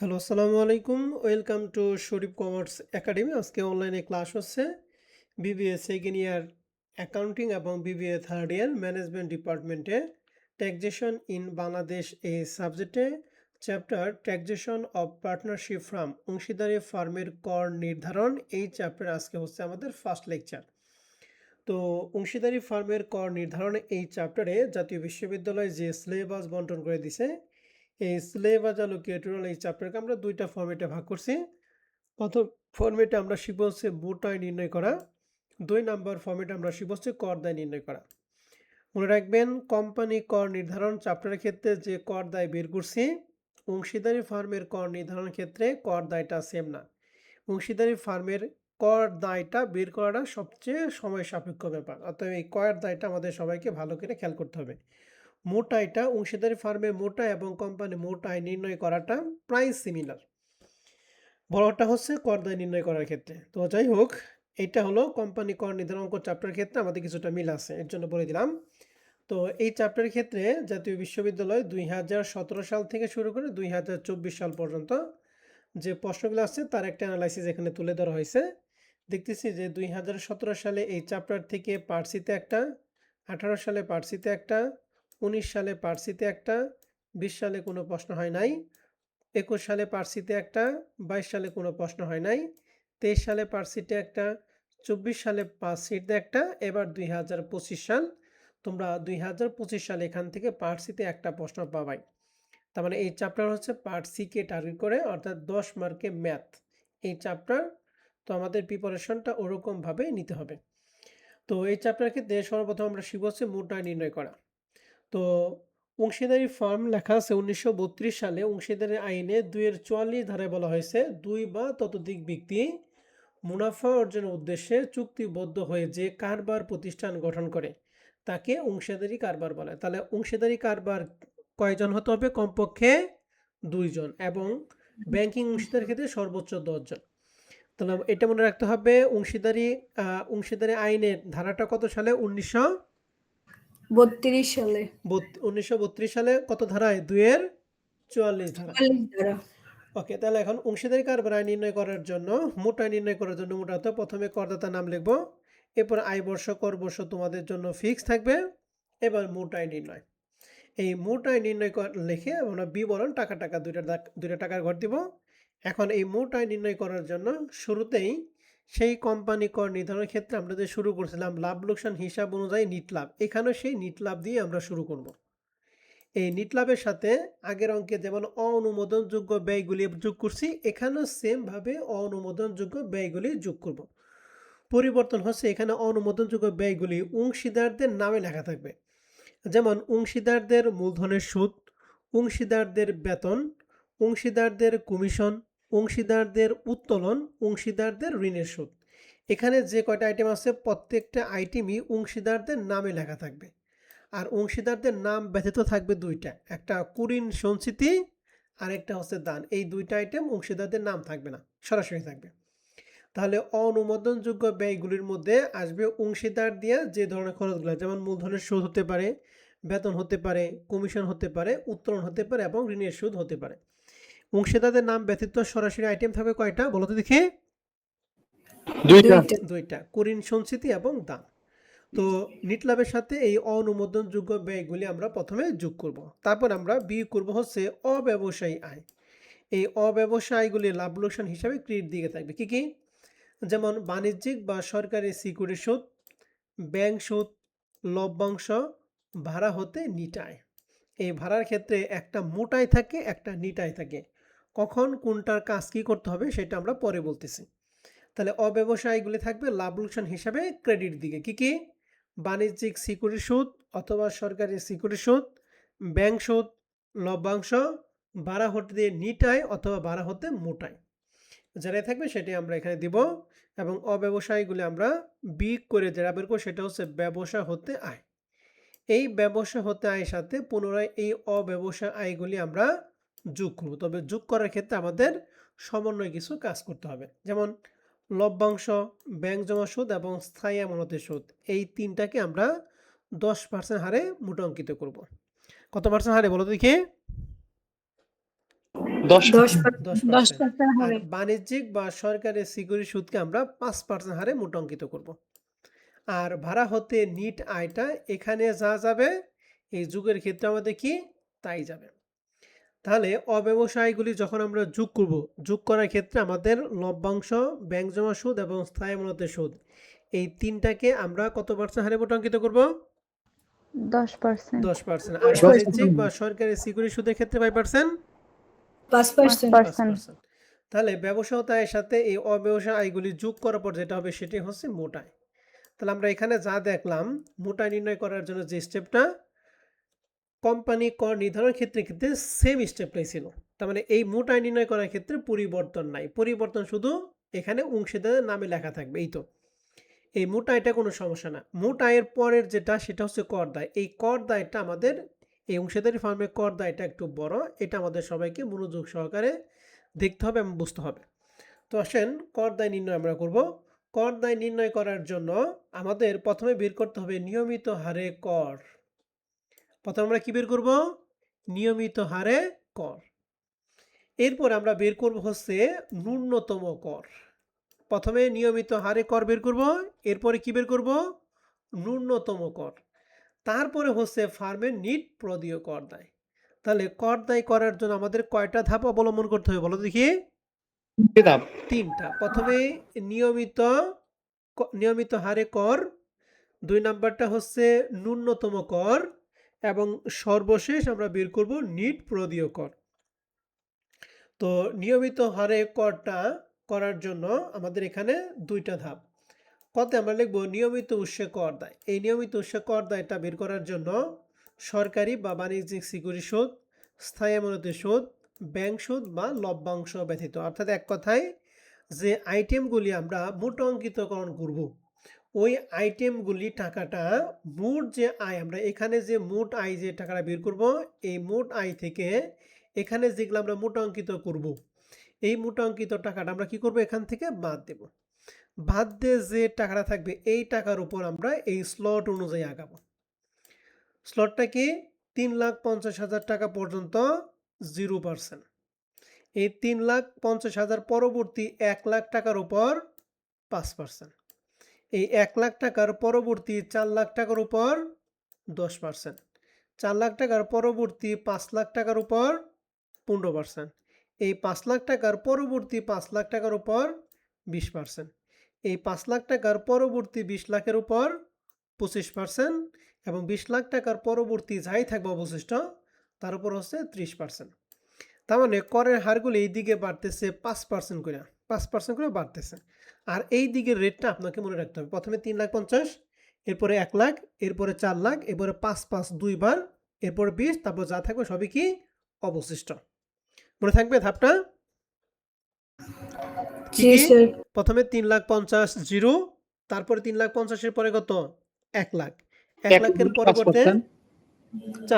Hello, আসসালামু আলাইকুম। Welcome to Sharif commerce academy. আজকে অনলাইনে ক্লাস হচ্ছে বিবিএ সেকেন্ড ইয়ার অ্যাকাউন্টিং এবং বিবিএ থার্ড ইয়ার ম্যানেজমেন্ট ডিপার্টমেন্টে ট্যাক্সেশন ইন বাংলাদেশ এই সাবজেক্টে chapter taxation of partnership firm অংশীদারি ফার্মের কর নির্ধারণ। এই চ্যাপ্টার আজকে হচ্ছে আমাদের ফার্স্ট লেকচার। তো অংশীদারি ফার্মের কর নির্ধারণ এই চ্যাপ্টারে জাতীয় বিশ্ববিদ্যালয় যে সিলেবাস বন্টন করে দিছে, এই সিলেবাস অ্যালোকেটর এই চ্যাপ্টারকে আমরা দুইটা ফরম্যাটে ভাগ করছি। প্রথম ফরম্যাটে আমরা শিখব হচ্ছে মোট আয় নির্ণয় করা। 2 নাম্বার ফরম্যাটে আমরা শিখব হচ্ছে কর দায় নির্ণয় করা। মনে রাখবেন, কোম্পানি কর নির্ধারণ চ্যাপ্টারের ক্ষেত্রে যে কর দায় বের করছি, অংশীদারি ফার্মের কর নির্ধারণের ক্ষেত্রে কর দায়টা সেম না। অংশীদারি ফার্মের কর দায়টা বের করাটা সবচেয়ে সময় সাপেক্ষ ব্যাপার, অতএব এই কর দায়টা আমাদের সবাইকে ভালো করে খেয়াল করতে হবে। মোট আয়টা অংশীদারি ফার্মে মোট আয় এবং কোম্পানি মোট আয় নির্ণয় করাটা প্রায় সিমিলার। বড়টা হচ্ছে কর দায় নির্ণয় করার ক্ষেত্রে। তো যাই হোক, এটা হলো কোম্পানি কর নির্ধারণ চ্যাপ্টারের ক্ষেত্রে আমাদের কিছুটা মিল আছে, এর জন্য বলে দিলাম। তো এই চ্যাপ্টারের ক্ষেত্রে জাতীয় বিশ্ববিদ্যালয় 2017 সাল থেকে শুরু করে 2024 সাল পর্যন্ত যে প্রশ্নগুলো আসছে তার একটা অ্যানালাইসিস এখানে তুলে ধরা হয়েছে। দেখতেছি যে 2017 সালে এই চ্যাপ্টার থেকে পার্সিতে একটা, 18 সালে পার্সিতে একটা, 19 সালে পার্সিতে একটা, 20 সালে কোনো প্রশ্ন হয় নাই, 21 সালে পার্সিতে একটা, 22 সালে কোনো প্রশ্ন হয় নাই, 23 সালে পার্সিতে একটা, 24 সালে পার্সিতে একটা, এবার 2025 সাল। তোমরা 2025 সালে এখান থেকে পার্সিতে একটা প্রশ্ন পাবাই। তার মানে এই চ্যাপ্টার হচ্ছে পার্ট সিকে টার্গেট করে, অর্থাৎ 10 মার্কে ম্যাথ এই চ্যাপ্টার। তো আমাদের প্রিপারেশনটা ওরকমভাবেই নিতে হবে। তো এই চ্যাপ্টারের ক্ষেত্রে সর্বপ্রথম আমরা শিখব হচ্ছে মোট আয় নির্ণয় করা। তো অংশীদারি ফার্ম লেখা আছে 1932 সালে অংশীদারি আইনে 2-44 ধারায় বলা হয়েছে, 2 বা ততোধিক ব্যক্তি মুনাফা অর্জনের উদ্দেশ্যে চুক্তিবদ্ধ হয়ে যে কারবার প্রতিষ্ঠান গঠন করে তাকে অংশীদারি কারবার বলে। তাহলে অংশীদারি কারবার কয়জন হতে হবে? কমপক্ষে 2 জন, এবং ব্যাংকিং অংশীদারের ক্ষেত্রে সর্বোচ্চ 10 জন। তাহলে এটা মনে রাখতে হবে। অংশীদারি আইনের ধারাটা কত সালে? 32 সালে 1932 সালে কত ধারায়? 2-44 ধারা। 44 ধারা। ওকে, তাহলে এখন অংশীদারি কারবার আয় নির্ণয় করার জন্য, মোট আয় নির্ণয় করার জন্য মোটামুটি প্রথমে করদাতার নাম লিখবো, এরপর আয় বর্ষ কর বর্ষ তোমাদের জন্য ফিক্স থাকবে। এবার মোট আয় নির্ণয়, এই মোট আয় নির্ণয় লিখে আমরা বিবরণ টাকা টাকা দুইটা টাকার ঘর দিব। এখন এই মোট আয় নির্ণয় করার জন্য শুরুতেই সেই কোম্পানি কর নির্ধারণের ক্ষেত্রে আমরা যে শুরু করছিলাম লাভ লোকসান হিসাব অনুযায়ী নিট লাভ, এখানেও সেই নিট লাভ দিয়ে আমরা শুরু করব। এই নিট লাভের সাথে আগের অঙ্কে যেমন অনুমোদনযোগ্য ব্যয়গুলি যোগ করছি, এখানেও সেমভাবে অনুমোদনযোগ্য ব্যয়গুলি যোগ করব। পরিবর্তন হচ্ছে, এখানে অনুমোদনযোগ্য ব্যয়গুলি অংশীদারদের নামে লেখা থাকবে। যেমন অংশীদারদের মূলধনের সুদ, অংশীদারদের বেতন, অংশীদারদের কমিশন, অংশীদারদের উত্তোলন, অংশীদারদের ঋণের সুদ। এখানে যে কয়টা আইটেম আছে প্রত্যেকটা আইটেমই অংশীদারদের নামে লেখা থাকবে। আর অংশীদারদের নাম ব্যতীত থাকবে দুইটা, একটা কুরিন সঞ্চিতি আর একটা হচ্ছে দান। এই দুইটা আইটেম অংশীদারদের নাম থাকবে না, সরাসরি থাকবে। তাহলে অনুমোদনযোগ্য ব্যয়গুলির মধ্যে আসবে অংশীদার দিয়ে যে ধরনের খরচগুলো, যেমন মূলধনের সুদ হতে পারে, বেতন হতে পারে, কমিশন হতে পারে, উত্তোলন হতে পারে এবং ঋণের সুদ হতে পারে। অংশীদারদের নাম ব্যতীত সরাসরি আইটেম থাকবে কয়টা বলো তো দেখি? দুইটা, কুরিন সঞ্চিতি এবং দান। তো নিট লাভের সাথে এই অনুমোদনযোগ্য ব্যয়গুলি আমরা প্রথমে যোগ করব, তারপর আমরা বিয়োগ করব হচ্ছে অব্যবসায়ী আয়। এই অব্যবসায়ী আয়গুলি লাভ লোকসান হিসাবে ক্রেডিট দিকে থাকবে। কি কি? যেমন বাণিজ্যিক বা সরকারি সিকিউরিটি সুদ, ব্যাংক সুদ, লভ্যাংশ, ভাড়া হতে নিট আয়। এই ভাড়ার ক্ষেত্রে একটা মোট আয় থাকে, একটা নিট আয় থাকে। কখন কোনটার কাজ কী করতে হবে সেটা আমরা পরে বলতেছি। তাহলে অব্যবসায়ীগুলি থাকবে লাভ লোকসান হিসাবে ক্রেডিট দিকে। কি কি? বাণিজ্যিক সিকিউরিটি সুদ অথবা সরকারি সিকিউরিটি সুদ, ব্যাংক সুদ, লভ্যাংশ, ভাড়া হতে নিট আয় অথবা ভাড়া হতে মোট আয়। যেটাই থাকবে সেটাই আমরা এখানে দিব, এবং অব্যবসায়ীগুলি আমরা বিয়োগ করে যেটা বের করব সেটা হচ্ছে ব্যবসা হতে আয়। এই ব্যবসা হতে আয়ের সাথে পুনরায় এই অব্যবসায় আয়গুলি আমরা যোগ করব। তবে যোগ করার ক্ষেত্রে আমাদের সমন্বয় কিছু কাজ করতে হবে। যেমন লভ্যাংশ, ব্যাংক জমা সুদ এবং স্থায়ী আমানতের সুদ, এই তিনটাকে আমরা 10% হারে মোট অঙ্কিত করব। কত পার্সেন্ট হারে বলো দেখি? 10% 10%। 10% আর হারে। বাণিজ্যিক বা সরকারি সিকিউরিটি সুদকে আমরা 5% হারে মোটাঙ্কিত করব। আর ভাড়া হতে নিট আয়টা এখানে যা যাবে এই যুগের ক্ষেত্রে আমাদের কি তাই যাবে। তাহলে অব্যবসায়ীগুলি যখন আমরা যোগ করব, যোগ করার ক্ষেত্রে আমাদের লভ্যাংশ, ব্যাংক জমা সুদ এবং স্থায়ী আমানতের সুদ এই তিনটাকে আমরা কত পার্সেন্ট হারে মোটাঙ্কিত করব? 10%। 10%। আর 10%। বাণিজ্যিক বা সরকারি সিকিউরিটি সুদের ক্ষেত্রে 5%? 5%। 5%। তাহলে ব্যবসায়িক আয়ের সাথে এই অব্যবসায় আয়গুলি যোগ করার পর যেটা হবে সেটাই হচ্ছে মোট আয়। তাহলে আমরা এখানে যা দেখলাম মোট আয় নির্ণয় করার জন্য যে স্টেপটা কোম্পানি কর নির্ধারণের ক্ষেত্রে ক্ষেত্রে সেম স্টেপটাই ছিল। তার মানে এই মোট আয় নির্ণয় করার ক্ষেত্রে পরিবর্তন নাই, পরিবর্তন শুধু এখানে অংশীদারের নামে লেখা থাকবে, এই তো। এই মোট আয়টা কোনো সমস্যা না। মোট আয়ের পরের যেটা সেটা হচ্ছে কর দায়। এই কর দায়টা আমাদের এই অংশীদারি ফার্মের কর দায়টা একটু বড়, এটা আমাদের সবাইকে মনোযোগ সহকারে দেখতে হবে এবং বুঝতে হবে। তো আসেন কর দায় নির্ণয় আমরা করব। কর দায় নির্ণয় করার জন্য আমাদের প্রথমে বের করতে হবে নিয়মিত হারে কর। প্রথমে আমরা কি বের করব? নিয়মিত হারে কর। এরপর আমরা বের করব হচ্ছে ন্যূনতম কর। প্রথমে নিয়মিত হারে কর বের করব, এরপরে কি বের করব? ন্যূনতম কর। তারপরে হচ্ছে ফার্মের নিট প্রদেয় কর দায়। তাহলে কর দায় করার জন্য আমাদের কয়টা ধাপ অবলম্বন করতে হবে বলো দেখি? 3টা। প্রথমে নিয়মিত হারে কর, 2 নাম্বারটা হচ্ছে ন্যূনতম কর এবং সর্বশেষ আমরা বের করব নিট প্রদেয় কর। তো নিয়মিত হারে করটা করার জন্য আমাদের এখানে 2টা ধাপ। কতে আমরা লিখব নিয়মিত উৎসে কর দায়। এই নিয়মিত উৎসে কর দায়টা বের করার জন্য সরকারি বা বাণিজ্যিক সিকিউরিটি সুদ, স্থায়ী আমানতের সুদ, ব্যাংক সুদ বা লভ্যাংশ ব্যতীত, অর্থাৎ এক কথায় যে আইটেমগুলি আমরা মোট অঙ্কিতকরণ করব ওই আইটেমগুলি টাকাটা মোট যে আয়, আমরা এখানে যে মোট আয় যে টাকাটা বের করব এই মোট আয় থেকে এখানে যেগুলো আমরা মোট অঙ্কিত করব এই মোট অঙ্কিত টাকাটা আমরা কি করব এখান থেকে বাদ দেব। বাদ দিয়ে যে টাকাটা থাকবে এই টাকার উপর আমরা এই স্লট অনুযায়ী আগাবো। স্লটটা কি 3,50,000 টাকা পর্যন্ত 0%। এই 3,50,000 পরবর্তী 1 লাখ টাকার উপর 5%। এই 1 লাখ টাকার পরবর্তী 4 লাখ টাকার উপর 10%। 4 লাখ টাকার পরবর্তী 5 লাখ টাকার উপর 15%। এই 5 লাখ টাকার পরবর্তী 5 লাখ টাকার উপর 20%। এই 5 লাখ টাকার পরবর্তী 20 লাখের উপর 25% এবং 20 লাখ টাকার পরবর্তী যাই থাকবে অবশিষ্ট তার উপর হচ্ছে 30%। তার মানে করের হারগুলো এই দিকে বাড়তেছে 5% করে, 5% করে বাড়তেছে। আর এই দিকের রেটটা আপনাকে মনে রাখতে হবে। প্রথমে 3,50,000, এরপরে 1 লাখ, এরপরে 4 লাখ, এরপরে 5 দুইবার, এরপরে 20, তারপর যা থাকবে সবই কি অবশিষ্ট। মনে থাকবে ধাপটা? কি জি কি? স্যার। প্রথমে 3,50,000 জিরো, তারপরে 3,50,000 এর পরে কত? 1 লাখ। 1 লাখের পরিবর্তে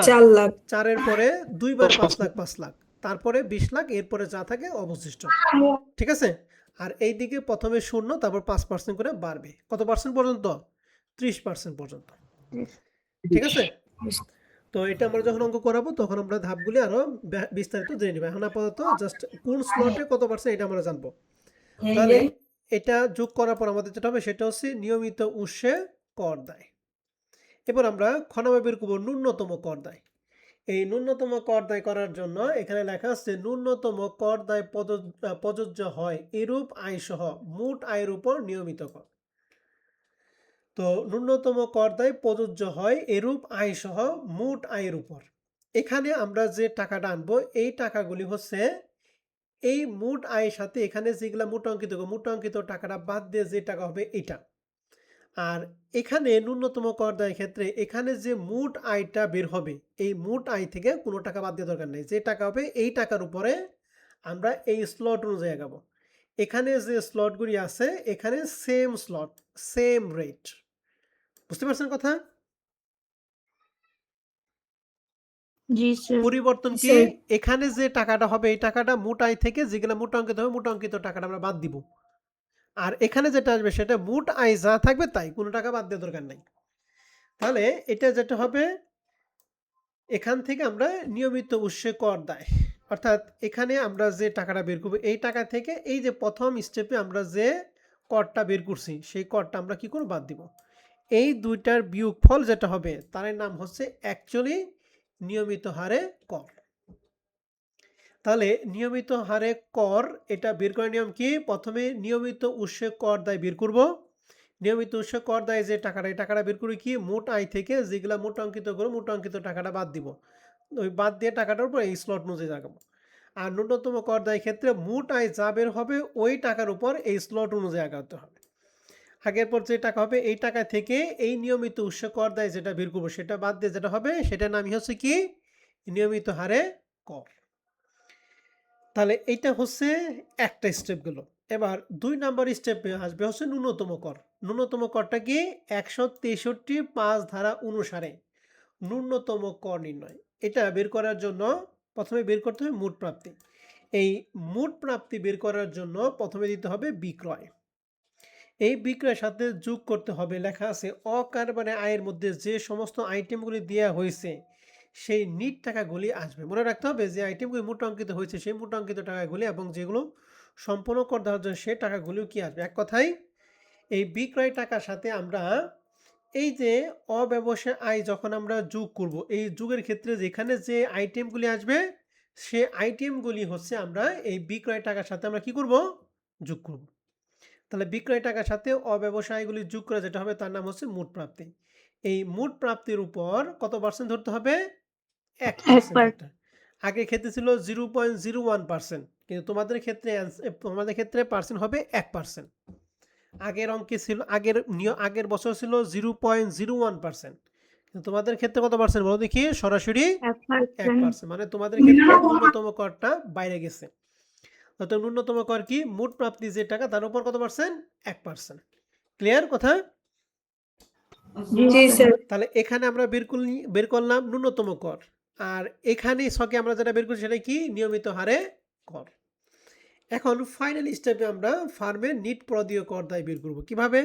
4 লাখ। 4 এর পরে দুইবার 5 লাখ 5 লাখ, তারপরে 20 লাখ, এরপরে যা থাকে অবশিষ্ট। ঠিক আছে? আর এই দিকে প্রথমে 0, তারপর 5% করে বাড়বে। কত পার্সেন্ট পর্যন্ত? 30% পর্যন্ত। ঠিক আছে? তো এটা আমরা যখন অঙ্ক করাবো তখন আমরা ধাপগুলি আরো বিস্তারিত জেনে নেব। এখন আপাতত জাস্ট কোন স্লটে কত পার্সেন্ট এটা আমরা জানবো। তাহলে এটা যোগ করার পর আমাদের যেটা হবে সেটা হচ্ছে নিয়মিত উৎসে কর দায়। এবার আমরা খ নাম্বার বের করব ন্যূনতম কর দায়। এই ন্যূনতম কর দায় করার জন্য এখানে লেখা আছে ন্যূনতম কর দায় প্রযোজ্য হয় এরূপ আয় সহ মোট আয়ের উপর নিয়মিত কর। তো ন্যূনতম কর দায় প্রযোজ্য হয় এরূপ আয় সহ মোট আয়ের উপর। এখানে আমরা যে টাকাটা আনবো এই টাকাগুলি হচ্ছে এই মোট আয়ের সাথে এখানে যেগুলা মোট অঙ্কিত টাকাটা বাদ দিয়ে যে টাকা হবে এটা। আর এখানে ন্যূনতম কর দায়ের ক্ষেত্রে এখানে যে মোট আয়টা বের হবে এই মোট আয় থেকে কোনো টাকা বাদ দেওয়ার দরকার নেই। যে টাকা হবে এই টাকার উপরে আমরা এই স্লট অনুযায়ী আগাবো। এখানে যে স্লটগুলি আছে এখানে সেম স্লট, সেম রেট। বুঝতে পারছেন কথা? জি স্যার। পরিবর্তন কি? স্যার। এখানে যে টাকাটা হবে এই টাকাটা মোট আয় থেকে যেগুলো মোট অঙ্কিত হবে মোট অঙ্কিত টাকাটা আমরা বাদ দিব। আর এখানে যেটা আসবে সেটা মোট আয় যা থাকবে তাই, কোনো টাকা বাদ দেওয়ার দরকার নাই। তাহলে এটা যেটা হবে এখান থেকে আমরা নিয়মিত উৎসে কর দায় অর্থাৎ এখানে আমরা যে টাকাটা বের করব এই টাকা থেকে এই যে প্রথম স্টেপে আমরা যে করটা বের করছি সেই করটা আমরা কি করব বাদ দিব। এই দুইটার বিয়োগফল যেটা হবে তার নাম হচ্ছে অ্যাকচুয়ালি নিয়মিত হারে কর। তাহলে নিয়মিত হারে কর এটা বের করার নিয়ম কি? প্রথমে নিয়মিত উৎসে কর দায় বের করব। নিয়মিত উৎসে কর দায় যে টাকাটা এই টাকাটা বের করি কি মোট আয় থেকে যেগুলা মোট অঙ্কিত করব মোট অঙ্কিত টাকাটা বাদ দিব। ওই বাদ দিয়ে টাকাটার উপর এই স্লট অনুযায়ী লাগাবো। আর ন্যূনতম কর দায় ক্ষেত্রে মোট আয় যা বের হবে ওই টাকার উপর এই স্লট অনুযায়ী আগাতে হবে। আগের পর যে টাকা হবে এই টাকা থেকে এই নিয়মিত উৎস কর দায় যেটা বের করবো সেটা বাদ দিয়ে যেটা হবে সেটার নামই হচ্ছে কি নিয়মিত হারে কর। তাহলে এইটা হচ্ছে একটা স্টেপ গেল। এবার ২ নম্বর স্টেপে আসবে হচ্ছে ন্যূনতম কর। ন্যূনতম করটা কি ১৬৩ ধারা অনুসারে ন্যূনতম কর নির্ণয়। এটা বের করার জন্য প্রথমে বের করতে হবে মোট প্রাপ্তি। এই মোট প্রাপ্তি বের করার জন্য প্রথমে দিতে হবে বিক্রয়। এই বিক্রয়ের সাথে যোগ করতে হবে লেখা আছে অকারবারে আয়ের মধ্যে যে সমস্ত আইটেমগুলি দেওয়া হয়েছে সেই নিট টাকাগুলি আসবে। মনে রাখতে হবে যে আইটেমগুলি মোট অঙ্কিত হয়েছে সেই মোট অঙ্কিত টাকাগুলি এবং যেগুলো সম্পূর্ণ কর দেওয়ার জন্য সেই টাকাগুলিও কি আসবে। এক কথায় এই বিক্রয় টাকার সাথে আমরা এই যে অব্যবসায় আয় যখন আমরা যোগ করব এই যোগের ক্ষেত্রে যেখানে যে আইটেমগুলি আসবে সে আইটেমগুলি হচ্ছে আমরা এই বিক্রয় টাকার সাথে আমরা কি করব যোগ করব। তাহলে বিক্রয় টাকার সাথে অব্যবসায়গুলি যোগ করে যেটা হবে তার নাম হচ্ছে মোট প্রাপ্তি। এই মোট প্রাপ্তির উপর কত পার্সেন্ট ধরতে হবে 1%। আগের ক্ষেত্রে ছিল 0.01%, কিন্তু তোমাদের ক্ষেত্রে পার্সেন্ট হবে 1%। আগের অঙ্কে ছিল আগের বছর ছিল 0.01%, কিন্তু তোমাদের ক্ষেত্রে কত পার্সেন্ট বলো দেখি সরাসরি 1%। মানে তোমাদের ক্ষেত্রে ন্যূনতম করটা বাইরে গেছে। অর্থাৎ ন্যূনতম কর কি মোট প্রাপ্তি যে টাকা তার উপর কত পার্সেন্ট 1%। ক্লিয়ার কথা? জি স্যার। তাহলে এখানে আমরা বের করলাম ন্যূনতম কর, আর এখানে ছকে আমরা যেটা বের করছি সেটা কি নিয়মিত হারে কর। এখন ফাইনাল স্টেপে আমরা ফার্মের নিট প্রদেয় কর দায় বের করব কিভাবে।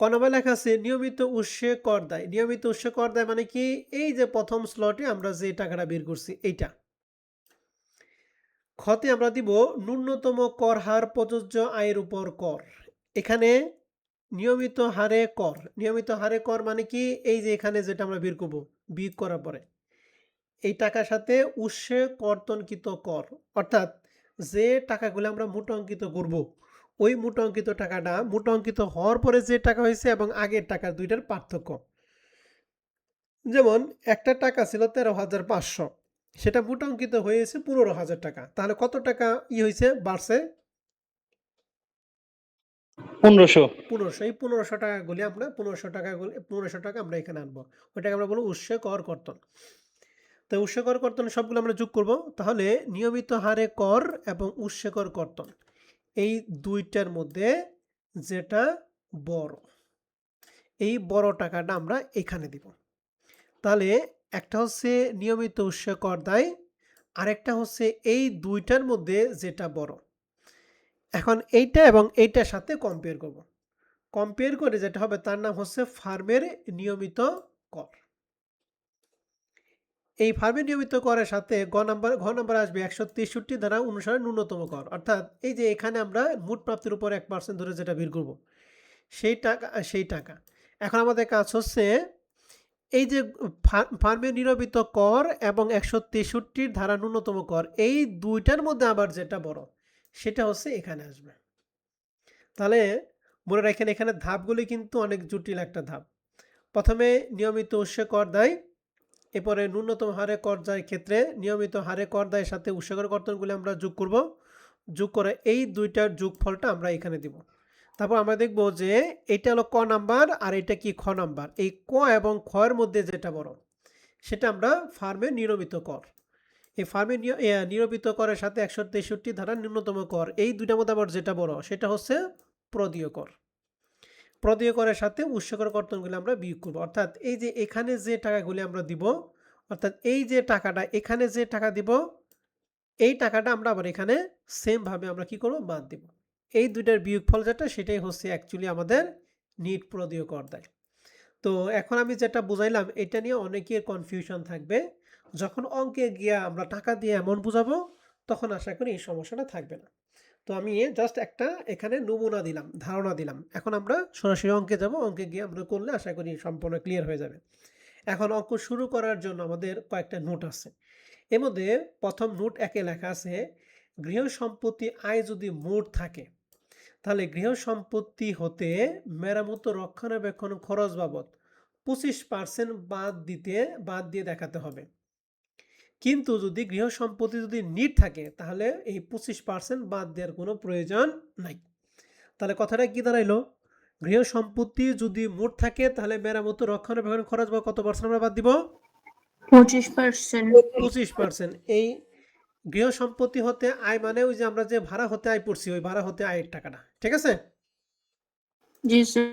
কনবা লেখা আছে নিয়মিত উৎসে কর দায়। নিয়মিত উৎসে কর দায় মানে কি এই যে প্রথম স্লটে আমরা যে টাকাটা বের করছি এইটা। খতে আমরা দিব ন্যূনতম কর হার প্রযোজ্য আয়ের উপর কর। এখানে নিয়মিত হারে কর, নিয়মিত হারে কর মানে কি এই যে এখানে যেটা আমরা বের করব বিয়োগ করার পরে এই টাকার সাথে উৎসে কর্তনকৃত কর, অর্থাৎ যে টাকাগুলো আমরা মোট অঙ্কিত করব ওই মোট অঙ্কিত টাকাটা মোট অঙ্কিত হওয়ার পরে যে টাকা হয়েছে এবং আগের টাকার দুইটার পার্থক্য। যেমন একটা টাকা ছিল 13,500, সেটা মোট অঙ্কিত হয়েছে 15,000 টাকা। তাহলে কত টাকা হয়েছে বাড়ছে 1500। এই 1500 টাকাগুলি আমরা 1500 টাকা আমরা এখানে আনবো। ওইটাকে আমরা বলবো উৎসে কর কর্তন। তো উৎসে কর কর্তন সবগুলো আমরা যোগ করব। তাহলে নিয়মিত হারে কর এবং উৎসে কর কর্তন এই দুইটার মধ্যে যেটা বড় এই বড় টাকাটা আমরা এখানে দিব। তাহলে একটা হচ্ছে নিয়মিত উৎসে কর দায়, আরেকটা হচ্ছে এই দুইটার মধ্যে যেটা বড়। এখন এইটা এবং এইটার সাথে কম্পেয়ার করব। কম্পেয়ার করে যেটা হবে তার নাম হচ্ছে ফার্মের নিয়মিত কর। এই ফার্মের নিয়মিত করের সাথে ঘ নাম্বার আসবে 163 ধারা অনুসারে ন্যূনতম কর, অর্থাৎ এই যে এখানে আমরা মোট প্রাপ্তির উপর 1% ধরে যেটা বের করব সেই টাকা। এখন আমাদের কাজ হচ্ছে এই যে ফার্মের নিয়মিত কর এবং 163 ধারা ন্যূনতম কর এই দুইটার মধ্যে আবার যেটা বড় সেটা হচ্ছে এখানে আসবে। তাহলে মনে রাখেন এখানে ধাপগুলি কিন্তু অনেক জটিল একটা ধাপ। প্রথমে নিয়মিত উৎসে কর দায়, এরপরে ন্যূনতম হারে কর দায়ের ক্ষেত্রে নিয়মিত হারে কর দায়ের সাথে উৎসে কর কর্তনগুলি আমরা যোগ করব। যোগ করে এই দুইটার যোগফলটা আমরা এখানে দিব। তারপর আমরা দেখব যে এটা হলো ক নাম্বার আর এটা কি খ নাম্বার। এই ক এবং খয়ের মধ্যে যেটা বড় সেটা আমরা ফার্মের নিয়মিত কর। এই ফার্মের নিয়মিত করের সাথে 163 ধারা ন্যূনতম কর এই দুইটার মধ্যে আবার যেটা বড় সেটা হচ্ছে প্রদেয় কর। প্রদেয় করের সাথে উৎস কর কর্তনগুলি আমরা বিয়োগ করব, অর্থাৎ এই যে এখানে যে টাকাগুলি আমরা দিব, অর্থাৎ এই যে টাকাটা এখানে যে টাকা দিব এই টাকাটা আমরা আবার এখানে সেমভাবে আমরা কি করব বাদ দিব। এই দুইটার বিয়োগফল যেটা সেটাই হচ্ছে অ্যাকচুয়ালি আমাদের নিট প্রদেয় কর দায়। তো এখন আমি যেটা বুঝাইলাম এটা নিয়ে অনেকের কনফিউশন থাকবে। যখন অঙ্কে গিয়া আমরা টাকা দিয়ে অ্যামাউন্ট বুঝাবো তখন আশা করি এই সমস্যাটা থাকবে না। তো আমি জাস্ট একটা এখানে নমুনা দিলাম, ধারণা দিলাম। এখন আমরা সরাসরি অঙ্কে যাব। অঙ্কে গিয়ে আমরা করলে আশা করি সম্পূর্ণ ক্লিয়ার হয়ে যাবে। এখন অঙ্ক শুরু করার জন্য আমাদের কয়েকটা নোট আছে। এর মধ্যে ১ম নোট ১ এ লেখা আছে, গৃহ সম্পত্তি আয় যদি মোট থাকে, তাহলে গৃহ সম্পত্তি হতে মেরামত ও রক্ষণাবেক্ষণ খরচ বাবদ 25% বাদ দিয়ে দেখাতে হবে। কিন্তু যদি গৃহ সম্পত্তি যদি নিট থাকে তাহলে এই 25% বাদ দেওয়ার কোনো প্রয়োজন নাই। তাহলে কথাটা কি দাঁড়াইলো? গৃহ সম্পত্তি যদি মোট থাকে তাহলে মেরামত ও রক্ষণাবেক্ষণ খরচ বা কত পার্সেন্ট আমরা বাদ দিব? 25%. 25%। এই গৃহ সম্পত্তি হতে আয় মানে ওই যে আমরা যে ভাড়া হতে আয় পড়ছি ওই ভাড়া হতে আয়ের টাকাটা, ঠিক আছে? জি স্যার।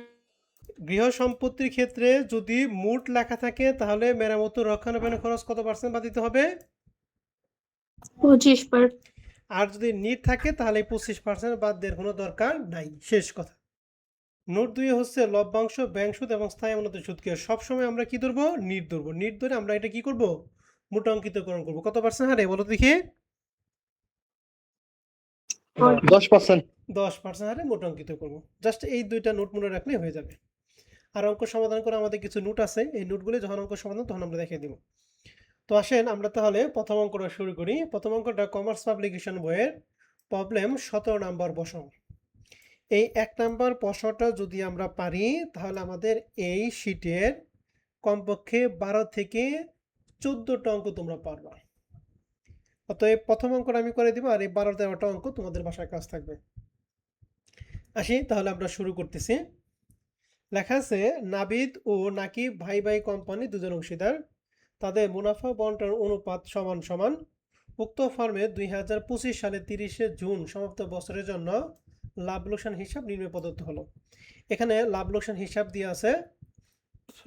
গৃহ সম্পত্তির ক্ষেত্রে যদি মোট লেখা থাকে তাহলে মেরামত ও রক্ষণাবেক্ষণ খরচ কত পার্সেন্ট বাদ দিতে হবে? 25%. আর যদি নিট থাকে তাহলে 25% বাদ দেওয়ার কোনো দরকার নাই। শেষ কথা। নোট 2 হচ্ছে লভ্যাংশ, ব্যাংক সুদ এবং স্থায়ী আমানত সুদকে সবসময় আমরা কি ধরবো? নিট ধরবো। নিট ধরে আমরা এটা কি করব? মোটাঙ্কিতকরণ করব। কত পার্সেন্ট হারে বলো দেখি? 10%। 10% হারে মোটাঙ্কিত করব। জাস্ট এই দুইটা নোট মনে রাখলে হয়ে যাবে। আর অঙ্ক সমাধান করে আমাদের কিছু নোট আছে, এই নোটগুলি যখন অঙ্ক সমাধান তখন আমরা দেখিয়ে দিব। তো আসেন আমরা তাহলে প্রথম অঙ্কটা শুরু করি। প্রথম অঙ্কটা কমার্স পাবলিকেশন বইয়ের প্রবলেম 17 নাম্বার প্রশ্ন। এই 1 নাম্বার প্রশ্নটা যদি আমরা পারি তাহলে আমাদের এই শীটের কমপক্ষে 12 থেকে 14টা অঙ্ক তোমরা পারবা। অতএব প্রথম অঙ্কটা আমি করে দিব আর এই 12-13টা অঙ্ক তোমাদের বাসায় কাজ থাকবে। আসি তাহলে আমরা শুরু করতেছি। লেখা আছে, নাবিদ ও নাকিব ভাই ভাই কোম্পানি দুজন অংশীদার, তাদের মুনাফা বন্টন অনুপাত সমান সমান। উক্ত ফার্মে 2025 সালে 30শে জুন সমাপ্ত বছরের জন্য লাভ লোকসান হিসাব নির্ণয় প্রদত্ত হলো। এখানে লাভ লোকসান হিসাব দিয়ে আছে।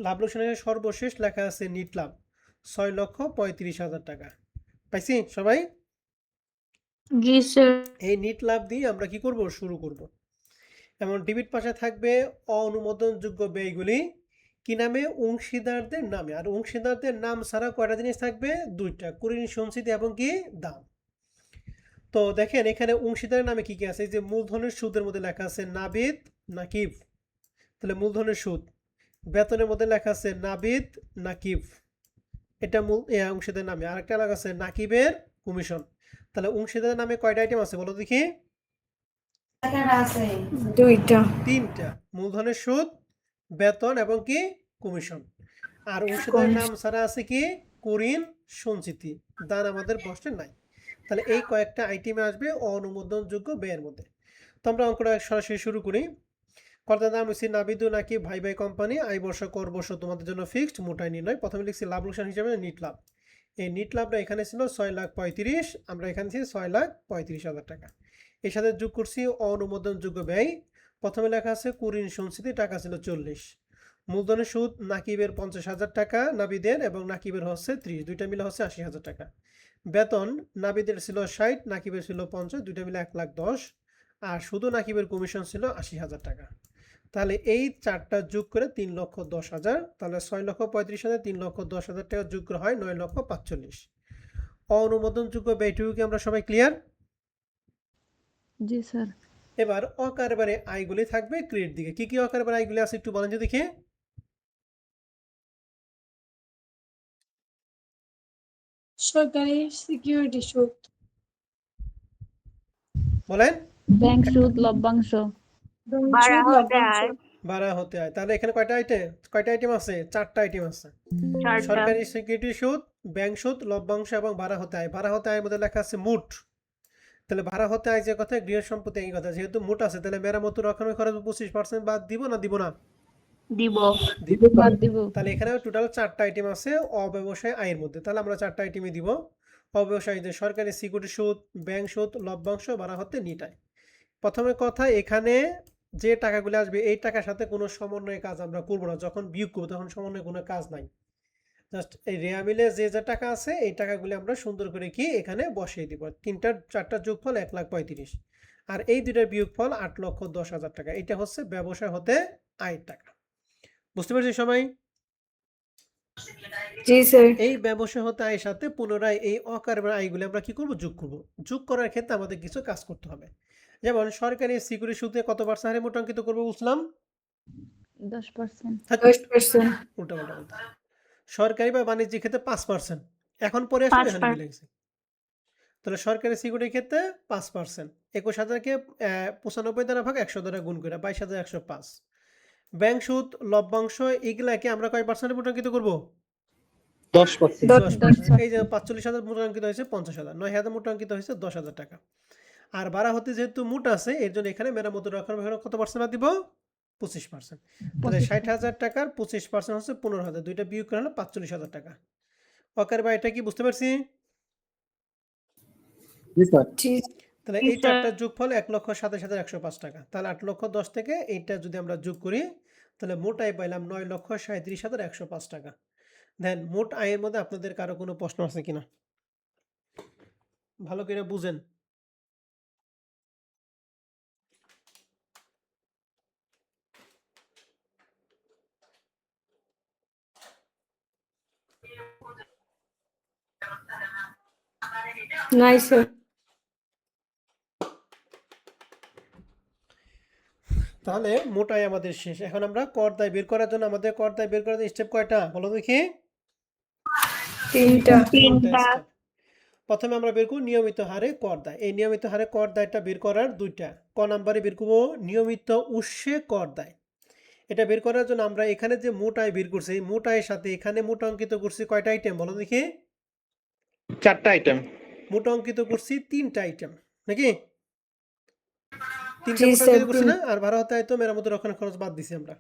লাভ লোকসানের সর্বশেষ লেখা আছে নিট লাভ 6,35,000 টাকা। পাইছি সবাই? জি স্যার। এই নিট লাভ দিয়ে আমরা কি করব? শুরু করব। এমন ডেবিট পাশে থাকবে অনুমোদনযোগ্য ব্যয়গুলি কি নামে? অংশীদারদের নামে। আর অংশীদারদের নাম ছাড়া কয়টা জিনিস থাকবে? দুইটা, কুড়ি সঞ্চিতি এবং কি দাম। তো দেখেন এখানে অংশীদারের নামে কি কি আছে? যে মূলধনের সুদের মধ্যে লেখা আছে নাবিদ নাকিব, তাহলে মূলধনের সুদ। বেতনের মধ্যে লেখা আছে নাবিদ নাকিব, এটা মূল অংশীদারের নামে। আরেকটা লেখা আছে নাকিবের কমিশন। তাহলে অংশীদারের নামে কয়টা আইটেম আছে বলো দেখি? দুইটা। 3টা, মূলধনের সুদ, বেতন এবং কি কমিশন। আর অংশীদারের নাম ছাড়া আছে কি? কুরিন সঞ্চিতি, দান আমাদের প্রশ্নে নাই। তাহলে এই কয়েকটা আইটেমে আসবে অনুমোদনযোগ্য ব্যয়ের মধ্যে। তো আমরা অঙ্কটা সরাসরি শুরু করি। কর্তার নাম হচ্ছে নাবিদু নাকি ভাই ভাই কোম্পানি, আয় বর্ষ কর বর্ষ তোমাদের জন্য ফিক্সড, মোটাই নির্ণয়। প্রথমে লিখছি লাভ লোকসান হিসাবে নিট লাভ। এই নিট লাভটা এখানে ছিল 6,35,000, আমরা এখানে ছিল 6,35,000 টাকা। এর সাথে যোগ করছি অনুমোদনযোগ্য ব্যয়। প্রথমে লেখা আছে কুরিন সঞ্চিতি, টাকা ছিল 40। মূলধনের সুদ নাকিবের 50,000 টাকা, নাবিদের এবং নাকিবের হচ্ছে 30, দুইটা মিলে হচ্ছে 80,000 টাকা। বেতন নাবিদের ছিল 60, নাকিবের ছিল 50, দুইটা মিলে 1,10,000। আর শুধু নাকিবের কমিশন ছিল 80,000 টাকা। তাহলে এই চারটা যোগ করে 3,10,000, তাহলে 6,35,000, 3,10,000 টাকা যোগ করা হয় 9,45,000। অনুমোদনযোগ্য ব্যয়টুকু কি আমরা সবাই ক্লিয়ার? জি স্যার। এবার অকারবারে আয়গুলি থাকবে ক্রেডিট দিকে। কি কি অকারবারে আয়গুলি আছে একটু বলেন যে দেখি? সরকারি সিকিউরিটি সুদ। বলেন। ব্যাংক সুদ, লভ্যাংশ। ভাড়া হতে আয়। ভাড়া হতে হয়। তাহলে এখানে কয়টা আইটেম আছে? 4টা আইটেম আছে। 4টা। সরকারি সিকিউরিটি সুদ, ব্যাংক সুদ, লভ্যাংশ এবং ভাড়া হতে আয়। ভাড়া হতে আয়ের মধ্যে লেখা আছে মোট। তাহলে ভাড়া হতে আয় যে কথা, গৃহ সম্পত্তি এই কথা, যেহেতু মোট আছে তাহলে মেরামত রক্ষণাবেক্ষণ খরচ 25% বাদ দিব না দিব না? দিব। বাদ দিব। তাহলে এখানে টোটাল 4টা আইটেম আছে অব্যবসায় আয়ের মধ্যে। তাহলে আমরা 4টা আইটেমই দিব। অব্যবসায় যে সরকারি সিকিউরিটি সুদ, ব্যাংক সুদ, লভ্যাংশ, ভাড়া হতে নিট আয়। প্রথমে কথা, এখানে যে টাকাগুলো আসবে এই টাকার সাথে কোনো সমন্বয় কাজ আমরা করব না। যখন বিয়োগ করবো তখন সমন্বয় কোনো কাজ নাই। জাস্ট এই রেয়া মিলে যে টাকা আছে এই টাকাগুলো আমরা সুন্দর করে কি এখানে বসিয়ে দিব। 4টার যোগফল 1,35,000 আর এই দুইটার বিয়োগফল 8,10,000 টাকা। এটা হচ্ছে ব্যবসায় হতে আয়ের টাকা। বুঝতে পারছি সবাই? জি স্যার। এই ব্যবসায়িত আয়ের সাথে পুনরায় এই অকার্যকর আয়গুলো আমরা কি করব? যোগ করব। যোগ করার ক্ষেত্রে আমাদের কিছু কাজ করতে হবে। যেমন সরকারি সিকিউরিটি সুদে কত পার্সেন্ট হারে মোটাঙ্কিত করব বুঝলাম? 10%। হ্যাঁ, 10%। উল্টাপাল্টা বলতে। সরকারি বা বাণিজ্যিক ক্ষেত্রে 5%। এখন পরে আসলে এখানে 5% মিলে গেছে। তাহলে সরকারি সিকিউরিটির ক্ষেত্রে 5%। 21,000-কে 95 দ্বারা ভাগ 100 দ্বারা গুণ করে 22,105। ব্যাংক সুদ, লভ্যাংশ এগুলাকে আমরা কয় পার্সেন্টে মোটাঙ্কিত করব? 10%। 10%। এই যে 45,000 মোটাঙ্কিত হয়েছে 50,000, 9,000 মোটাঙ্কিত হয়েছে 10,000 টাকা। আর ভাড়া হতে যেহেতু মোট আছে এর জন্য এখানে মেরামতের রক্ষণাবেক্ষণের কত পার্সেন্ট বাদ দিব? 25%। তাহলে 60,000 টাকার 25% হচ্ছে 15,000, দুইটা বিয়োগ করা হলো 45,000 টাকা। ওকে ভাই, এটা কি বুঝতে পারছি? জি স্যার। জি তাহলে জি এই স্যার। চারটার যোগফল 1,27,105 টাকা। তাহলে 8,10,000 থেকে এইটা যদি আমরা যোগ করি তাহলে মোট আয় পাইলাম 9,37,105 টাকা। দেন মোট আয়ের মধ্যে আপনাদের কারো কোনো প্রশ্ন আছে কিনা? ভালো করে বুঝেন। নাই স্যার। তাহলে মোট আয় আমাদের শেষ। এখন আমরা কর দায় বের করার জন্য আমাদের কর দায় বের করার স্টেপ কয়টা বলো দেখি? 3টা। তিনটা। স্টেপ। প্রথমে আমরা বের করব নিয়মিত হারে কর দায়। এই নিয়মিত হারে কর দায়টা বের করার দুইটা। ক নাম্বারে বের করব নিয়মিত উৎসে কর দায়। এটা বের করার জন্য আমরা এখানে যে মোট আয় বের করছি এই মোট আয়ের সাথে এখানে মোট অঙ্কিত করছি কয়টা আইটেম বলো দেখি? 4টা আইটেম। মোট অঙ্কিত করছি 3টা আইটেম নাকি? 3টা জি মোট স্যার। অঙ্কিত করছি না? আর ভাড়া হতে তো মেরামতের রক্ষণার খরচ বাদ দিছি আমরা।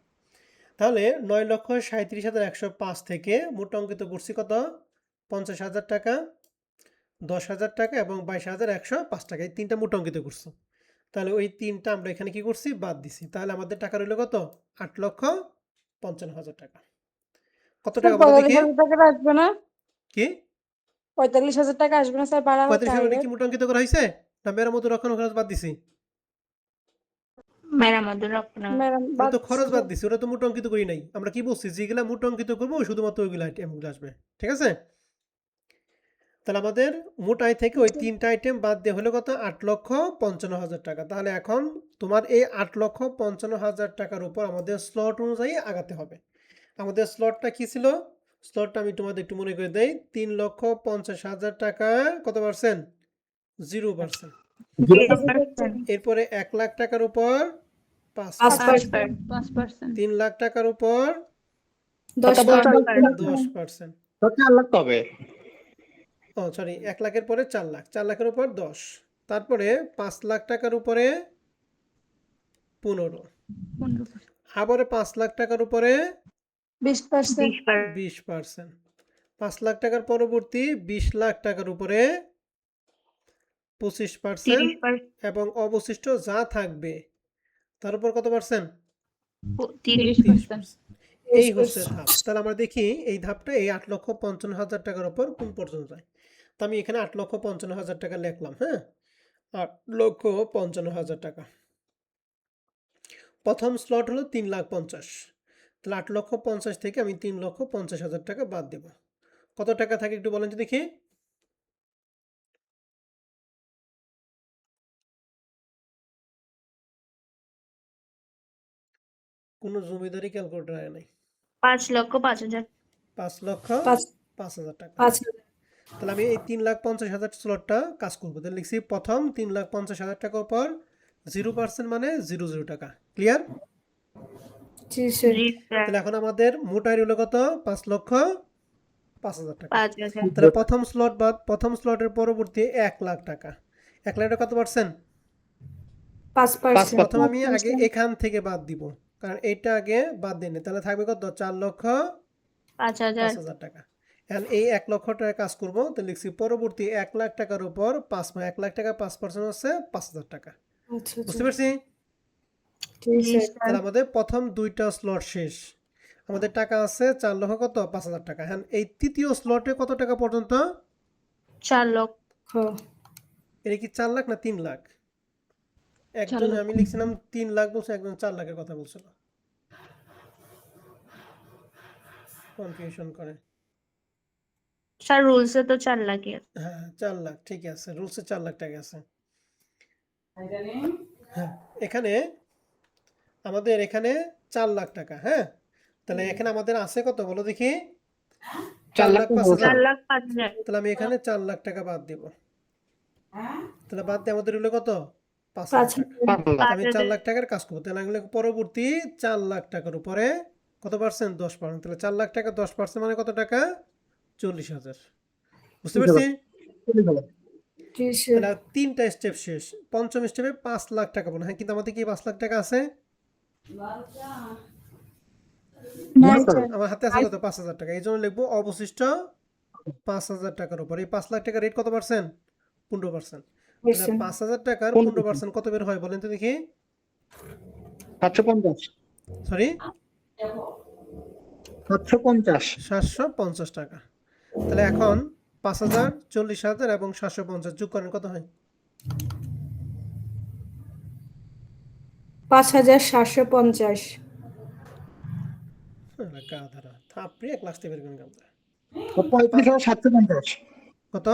তাহলে 9,37,105 থেকে মোট অঙ্কিত করছি কত? 50,000 টাকা, 10,000 টাকা এবং 22,105 টাকা। এই 3টা মোট অঙ্কিত করছি। তাহলে ওই 3টা আমরা এখানে কি করছি? বাদ দিছি। তাহলে আমাদের টাকা রইল কত? 8,55,000 টাকা। কত স্যার টাকা বলো দেখি? 45,000 টাকা আসবে না? কি? 45,000 টাকা আসবে না স্যার ভাড়া হতে 35,000 আয়ের? কি মোট অঙ্কিত করা হয়েছে? না মেরামতের রক্ষণার খরচ বাদ দিছি? মেরামতের রক্ষণাবেক্ষণ। ম্যাডাম ওটা বাদ তো খরচ বাদ দিছি, ওটা তো মোট অঙ্কিত করি নাই। আমরা কি বলছি? যেগুলা মোট অঙ্কিত করবো শুধুমাত্র ওইগুলো আইটেমগুলো আসবে। ঠিক আছে? তাহলে আমাদের মোট আয় থেকে ওই 3টা আইটেম বাদ দিয়ে হলো কত? 8,55,000 টাকা। তাহলে এখন তোমার এই 8,55,000 টাকার উপর আমাদের স্লট অনুযায়ী আগাতে হবে। আমাদের স্লটটা কি ছিল? স্লটটা আমি তোমাদের একটু মনে করে দেই। 3,50,000 টাকা কত পার্সেন্ট? 0%। 0%। এরপরে 1 লাখ টাকার উপর 5%। 5%। 5%। 3 লাখ টাকার উপর 10%। 10%। 4 লাখ হবে। ও সরি, 1 লাখের পরে 4 লাখ, 4 লাখের উপর 10, তারপরে 5 লাখ টাকার উপরে 15, 15%। আবার 5 লাখ টাকার উপরে 20%। 20%, 5 লাখ টাকার পরবর্তী 20 লাখ টাকার উপরে 25% 30%। এবং অবশিষ্ট যা থাকবে তার উপর কত পার্সেন্ট? 30%। 30%। এই হচ্ছে ধাপ। তাহলে আমরা দেখি এই ধাপটা এই 8,55,000 টাকার উপর কোন পর্যন্ত যায়। তো আমি এখানে 8,55,000 টাকা লিখলাম। হ্যাঁ, 8,55,000 টাকা। প্রথম স্লট হলো 3,50,000। তাহলে 8,50,000 থেকে আমি 3,50,000 টাকা বাদ দেব। কত টাকা থাকে একটু বলেন তো দেখি? কোনো জমিদারি ক্যালকুলেটর নাই। 5,05,000। 5,05,000 টাকা। 5। তাহলে আমি এই 3,50,000 স্লটটা কাজ করবো। তাহলে লিখছি প্রথম 3,50,000 টাকার উপর 0% মানে 0 টাকা। ক্লিয়ার? জি স্যার। জি স্যার। তাহলে এখন আমাদের মোট আয় হলো কত? 5,05,000 টাকা। 5,000। তাহলে প্রথম স্লট বাদ, প্রথম স্লটের পরবর্তী 1 লাখ টাকা। 1 লাখ টাকা কত পার্সেন্ট? 5%। প্রথম আমি আগে এখান থেকে বাদ দিব, কারণ এইটা আগে বাদ দিই। তাহলে থাকবে কত? 5,000। 4,05,000 টাকা। এখন এই 1 লক্ষ টাকা কাজ করবো, তো লিখছি পরবর্তী 1 লাখ টাকার উপর 1 লাখ টাকা 5% হচ্ছে 5,000 টাকা। আচ্ছা বুঝতে পারছি? জি জি স্যার। স্যার। তাহলে আমাদের প্রথম দুইটা স্লট শেষ। আমাদের টাকা আছে 4 লক্ষ কত? 5,000 টাকা। হ্যাঁ, এই তৃতীয় স্লটে কত টাকা পর্যন্ত? 4 লক্ষ। এটা কি 4 লাখ না 3 লাখ? 4 একজন লক্ষ। আমি লিখছিলাম 3 লাখ বলছে, একজন 4 লাখের কথা বলছিল। কনফিউশন করে। স্যার রুলসে তো 4 লাখই আছে। হ্যাঁ 4 লাখ ঠিক আছে, রুলসে 4 লাখ টাকা আছে। হ্যাঁ এখানে আমাদের এখানে 4 লাখ টাকা। হ্যাঁ তাহলে এখানে আমাদের আছে কত বলো দেখি? 4 লাখ 4,05,000। 4 লাখ 5,000। তাহলে আমি এখানে 4 লাখ টাকা বাদ দিব। তাহলে বাদ দিয়ে আমাদের হলো কত? 5,000 পাঁচ টাকা। 5 লাখ। আমি 4 লাখ টাকার কাজ করবো, তাহলে আমি পরবর্তী 4 লাখ টাকার উপরে কত পার্সেন্ট? 10%। তাহলে 4 লাখ টাকা 10% মানে কত টাকা? 40,000। বুঝতে পারছি? জি স্যার। তাহলে 3টা স্টেপ শেষ। পঞ্চম স্টেপে 5 লাখ টাকা বলো। হ্যাঁ কিন্তু আমাদের কি 5 লাখ টাকা আছে? নাই স্যার। আমার হাতে আছে কত? 5,000 টাকা। এই জন্য লিখবো অবশিষ্ট 5,000 টাকার উপর। এই 5 লাখ টাকার রেট কত পার্সেন্ট? 15%। তাহলে 5,000 টাকার 15% কত বের হয় বলেন তো দেখি? 750 সরি 750 750 টাকা। তাহলে এখন 5,000, 40,000 এবং 750 যোগ করেন কত হয়? 5,750। গাধারা থাপড়ি 1 লাখ বের করেন আমরা। 45,750 কত?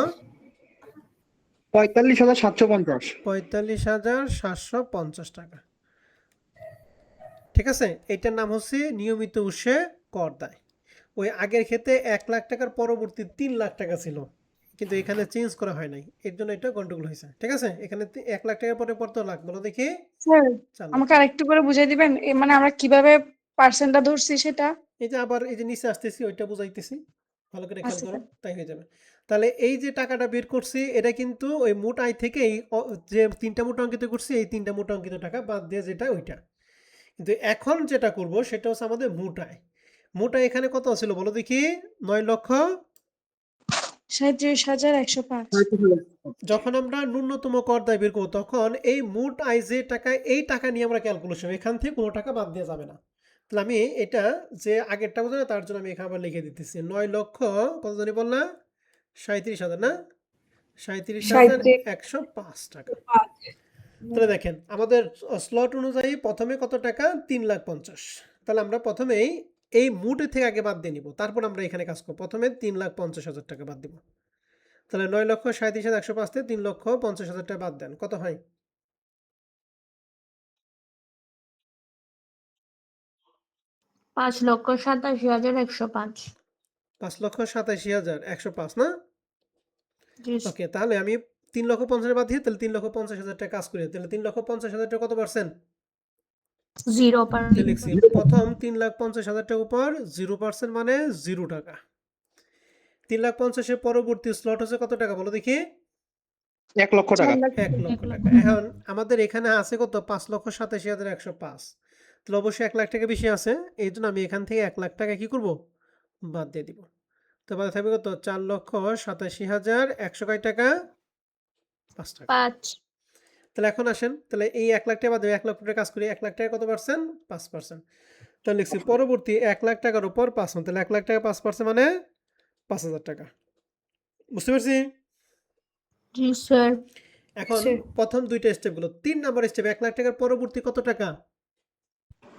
45,750 45,750 টাকা। ঠিক আছে, এটার নাম হচ্ছে নিয়মিত উৎসে কর দায়। ওই আগের ক্ষেত্রে 1 লাখ টাকার পরবর্তী 3 লাখ টাকা ছিল, কিন্তু এখানে চেঞ্জ করা হয় নাই, এর জন্য এটা গন্ডগোল হয়েছে। ঠিক আছে, এখানে 1 লাখ টাকার পরে কত লাখ বলো দেখি? স্যার 4 লাখ। আমাকে আরেকটু করে বুঝিয়ে দিবেন মানে আমরা কিভাবে পার্সেন্টটা ধরছি সেটা? এই যে আবার এই যে নিচে আসতেছি ওইটা বুঝাইতেছি, ভালো করে খেয়াল আচ্ছা করো, স্যার। তাই হয়ে যাবে। তাহলে এই যে টাকাটা বের করছি এটা কিন্তু ওই মোট আয় থেকে এই যে 3টা মোট অঙ্কিত করছি এই 3টা মোট অঙ্কিত টাকা বাদ দিয়ে যেটা ওইটা। কিন্তু এখন যেটা করব সেটা হচ্ছে আমাদের মোট আয়। মোট আয় এখানে কত ছিল বলো দেখি? 37,105। যখন আমরা ন্যূনতম কর দায় বের করবো তখন এই মোট আয় যে টাকা এই টাকা নিয়ে আমরা ক্যালকুলেশন, এখান থেকে কোনো টাকা বাদ দেওয়া যাবে না। তাহলে আমি এটা যে আগেরটা বোঝা না তার জন্য আমি এখানে আবার লিখে দিতেছি 9,00,000 কত জানি বললাম? 37,000 না? 37,105 টাকা। তাহলে দেখেন আমাদের স্লট অনুযায়ী প্রথমে কত টাকা? 3,50,000। তাহলে আমরা প্রথমেই এই মুটের থেকে আগে বাদ দিয়ে নিব, তারপর আমরা এখানে কাজ করব। প্রথমে 3,50,000 টাকা বাদ দিব। তাহলে 9,37,105 থেকে 3,50,000 টাকা বাদ দেন, কত হয়? 5,87,105। 5,87,105 না? জি ওকে, তাহলে আমি 3,50,000 বাদ দিয়ে তাহলে 3,50,000 টাকা কাজ করি। তাহলে 3,50,000 টাকা কত পার্সেন্ট? 0%। লিখছি প্রথম 3,50,000 টাকার উপর 0% মানে 0 টাকা। 3,50,000 পরবর্তী স্লট হচ্ছে কত টাকা বলো দেখি? 1 লক্ষ টাকা। 1 লক্ষ টাকা। এখন আমাদের এখানে আছে কত? 5,87,105। তাহলে অবশ্যই 1 লাখ টাকা বেশি আছে, এই জন্য আমি এখান থেকে 1 লাখ টাকা কি করব? বাদ দিয়ে দিব। তো বাদ থাকবে কত? 4,87,100 কয় টাকা? 5 টাকা। 5। তাহলে এখন আসেন, তাহলে এই 1 লাখ টাকা বাদ দিয়ে 1 লক্ষ টাকা কাজ করি। 1 লাখ টাকা কত পার্সেন্ট? 5%। তাহলে লিখছি পরবর্তী 1 লাখ টাকার উপর 5%। তাহলে 1 লাখ টাকা 5% মানে 5,000 টাকা। বুঝতে পারছি? জি স্যার। এখন প্রথম 2টা স্টেপগুলো। 3 নাম্বার স্টেপ 1 লাখ টাকার পরবর্তী কত টাকা?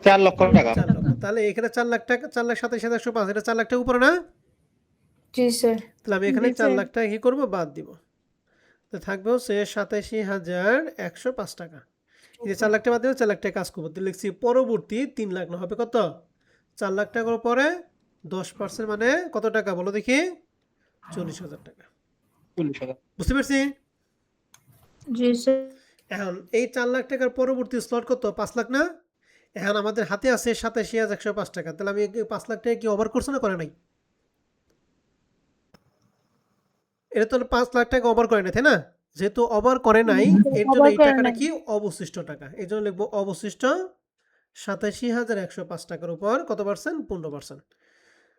4 লক্ষ টাকা। 4 লক্ষ। তাহলে এখানে 4 লাখ টাকা, 4,87,105 এটা 4 লাখ টাকা উপরে না? জি স্যার। তাহলে আমি এখানে 4 লাখ টাকা কি করব? বাদ দিব। তো থাকবে হচ্ছে 87,105 টাকা। এই যে 4 লাখ টাকা বাদ দেবো, 4 লাখ টাকা কাজ করবো। তো লিখছি পরবর্তী 3 লাখ না হবে কত? 4 লাখ টাকার পরে 10% মানে কত টাকা বলো দেখি? 40,000 টাকা। 40,000। বুঝতে পারছি? জি স্যার। এখন এই 4 লাখ টাকার পরবর্তী স্লট কত? 5 লাখ না? এখন আমাদের হাতে আছে 87,105 টাকা। তাহলে আমি 5 লাখ টাকা কি ওভার করছে না করে নাই? এটা তো 5 লাখ টাকা ওভার করে নাই, তাই না? যেহেতু ওভার করে নাই এর জন্য এই টাকাটা কি? অবশিষ্ট টাকা। এই জন্য লিখবো অবশিষ্ট 87,105 টাকার উপর কত পার্সেন্ট? 15%।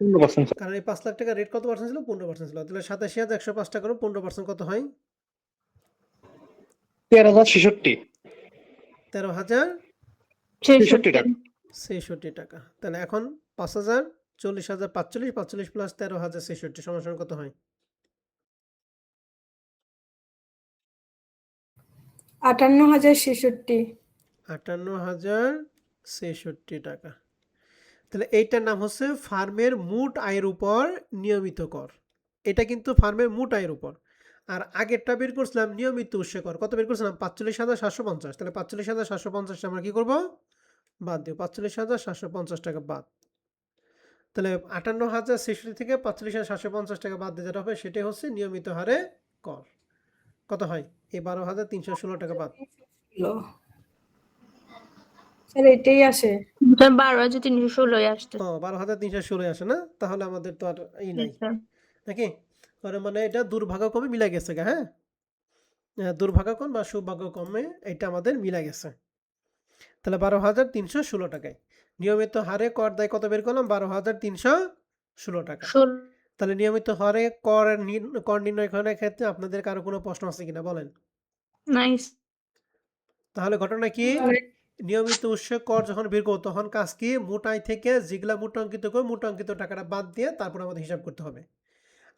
15%। কারণ এই 5 লাখ টাকার রেট কত পার্সেন্ট ছিল? 15% ছিল। তাহলে 87,105 টাকার উপর 15% কত হয়? 13,066 13,066 টাকা। 66। টাকা। তাহলে এখন 5,000, 40,000, 45 প্লাস 13,066 সমান কত হয়? 58,066। 58,066 টাকা। তাহলে এইটার নাম হচ্ছে ফার্মের মোট আয়ের উপর নিয়মিত কর। এটা কিন্তু ফার্মের মোট আয়ের উপর। আর আগেরটা বের করছিলাম নিয়মিত উৎসে কর, কত বের করছিলাম ৪৫,৭৫০। তাহলে ৪৫,৭৫০ আমরা কি করব, বাদ দিও, ৪৫,৭৫০ টাকা বাদ। তাহলে ৫৮,০৬৬ থেকে ৪৫,৭৫০ টাকা বাদ দিয়ে যেটা হবে সেটাই হচ্ছে নিয়মিত হারে কর। কত হয়, এই ১২,৩১৬ টাকা বাদ। স্যার এটাই আসে। 12,316 আসতে। ১২,৩১৬ আসে না, তাহলে আমাদের তো আর ই জি নাই স্যার। নাকি। মানে এটা দুর্ভাগ্যক্রমে মিলা গেছে গা। হ্যাঁ, দুর্ভাগ্যক্রম বা সৌভাগ্যক্রমে এটা আমাদের মিলা গেছে। তাহলে 12,316 টাকায় নিয়মিত হারে কর দেয় কত বের করলাম, 12,316 টাকা। 16 তাহলে নিয়মিত হারে কর নির্ণয় করার ক্ষেত্রে আপনাদের কারো কোনো প্রশ্ন আছে কিনা বলেন। নাইস। তাহলে ঘটনা কি, নিয়মিত উৎসে কর যখন বের করবো তখন কাজ কি, মোট আয় থেকে যেগুলা মোট অঙ্কিত করে মোট অঙ্কিত টাকাটা বাদ দিয়ে তারপর আমাদের হিসাব করতে হবে।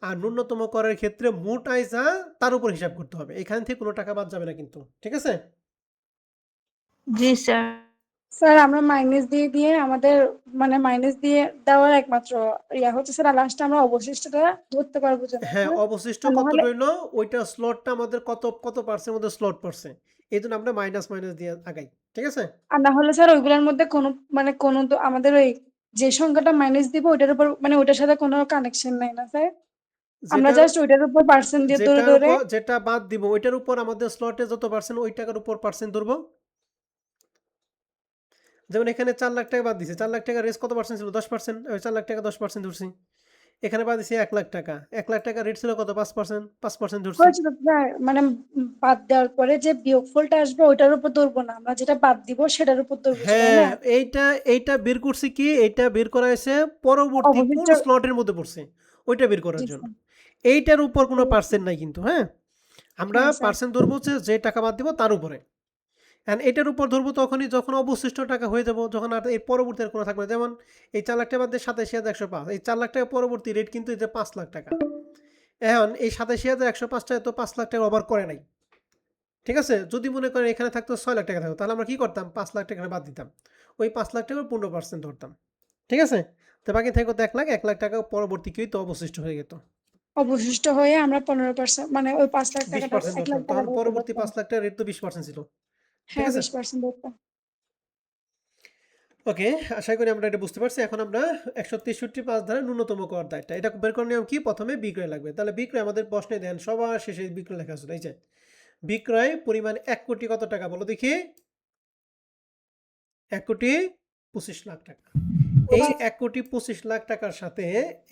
আর ন্যূনতম করের ক্ষেত্রে মোট আয় যা তার উপর হিসাব করতে হবে, এখান থেকে কোনো টাকা বাদ যাবে না কিন্তু, ঠিক আছে। জি স্যার। স্যার আমরা মাইনাস দিয়ে দিয়ে আমাদের মানে মাইনাস দিয়ে দেওয়ার একমাত্র ইয়া হচ্ছে স্যার লাস্টে আমরা অবশিষ্টটা ধরতে পারবো যে না, হ্যাঁ, হ্যাঁ? অবশিষ্ট আর কত নাহলে রইলো ওইটা স্লটটা আমাদের কত পার্সেন্ট মধ্যে স্লট পড়ছে, এই জন্য আমরা মাইনাস দিয়ে আগাই, ঠিক আছে। আর না হলে স্যার ওইগুলোর মধ্যে কোনো মানে কোনো তো আমাদের ওই যে সংখ্যাটা মাইনাস দিব ওইটার উপর মানে ওইটার সাথে কোনো কানেকশন নাই না স্যার, আমরা যেটার জাস্ট ওইটার উপর পার্সেন্ট দিয়ে ধরে যেটার ধরে উপর যেটা বাদ দিব ওইটার উপর আমাদের স্লটে যত পার্সেন্ট ওই টাকার উপর পার্সেন্ট ধরবো। যেমন এখানে ৪ লাখ টাকা বাদ দিছে, ৪ লাখ টাকা রেস কত পার্সেন্ট ছিল, 10%, ৪ লাখ টাকা 10% ধরছি। এখানে বাদ দিছি ১ লাখ টাকা, ১ লাখ টাকা রেট ছিল কত, 5% ধরছি। হয়েছিল স্যার মানে বাদ দেওয়ার পরে যে বিয়োগফলটা আসবে ওইটার উপর ধরবো না, আমরা যেটা বাদ দিব সেটার উপর ধরবো, তাই হ্যাঁ, না? এইটা বের করছি কি, এইটা বের করা হয়েছে পরবর্তী কোন অবশিষ্ট স্লটের মধ্যে পড়ছে ওইটা বের করার জি জন্য। স্যার। এইটার উপর কোনো পার্সেন্ট নাই কিন্তু। হ্যাঁ, আমরা হ্যাঁ স্যার। পার্সেন্ট ধরবো যে টাকা বাদ দিব তার উপরে। অ্যান্ড এটার উপর ধরবো তখনই যখন অবশিষ্ট টাকা হয়ে যাবো, যখন আর এর পরবর্তী আর কোনো থাকবে না। যেমন এই ৪ লাখ টাকা বাদ দিয়ে ৮৭,১০৫, এই ৪ লাখ টাকা পরবর্তী রেট কিন্তু এই যে ৫ লাখ টাকা। এখন এই ৮৭,১০৫ টাকা তো ৫ লাখ টাকা ওভার করে নাই, ঠিক আছে। যদি মনে করেন এখানে থাকতো ৬ লাখ টাকা থাকতো, তাহলে আমরা কি করতাম, ৫ লাখ টাকা বাদ দিতাম, ওই ৫ লাখ টাকার 15% ধরতাম, ঠিক আছে। তো বাকি থাকতো ১ লাখ টাকা পরবর্তী কেউ তো অবশিষ্ট হয়ে যেত, অবশিষ্ট হয়ে আমরা 15% মানে ওই ৫ লাখ টাকাটা 20% ১ লাখ ধরতাম, টাকা তখন ধরতে পরবর্তী পারতাম। ৫ লাখ টাকার রেট তো 20% ছিল, ঠিক হ্যাঁ আছে। 20% ধরতাম। ওকে, আশা করি আমরা এটা বুঝতে পারছি। এখন আমরা ১৬৩ ধারা ন্যূনতম কর দায়টা এটা বের করার নিয়ম কি, প্রথমে বিক্রয় লাগবে। তাহলে বিক্রয় আমাদের প্রশ্নে দেন সবার শেষে বিক্রয় লেখা আছে, এই যে বিক্রয় পরিমাণ ১ কোটি কত টাকা বলো দেখি, ১,২৫,০০,০০০ টাকা। এই ১,২৫,০০,০০০ টাকার সাথে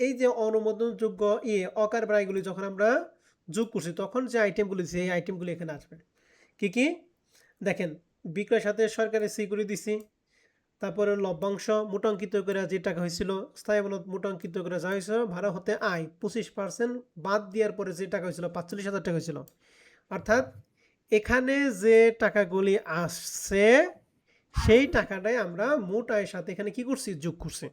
এই যে অনুমোদনযোগ্য অকার ব্যয়গুলি যখন আমরা যোগ করছি তখন যে আইটেমগুলি দিচ্ছি এই আইটেমগুলি এখানে আসবে। কি কি দেখেন, বিক্রয়ের সাথে সরকারি সিকিউরিটি দিছি, তারপরে লভ্যাংশ মোটাঙ্কিত করে যে টাকা হয়েছিল, স্থায়ী বলদ মোটাঙ্কিত করে যা হয়েছিল, ভাড়া হতে আয় 25% বাদ দেওয়ার পরে যে টাকা হয়েছিল ৪৫,০০০ টাকা হয়েছিল। অর্থাৎ এখানে যে টাকাগুলি আসছে সেই টাকাটাই আমরা মোট আয়ের সাথে এখানে কি করছি, যোগ করছি।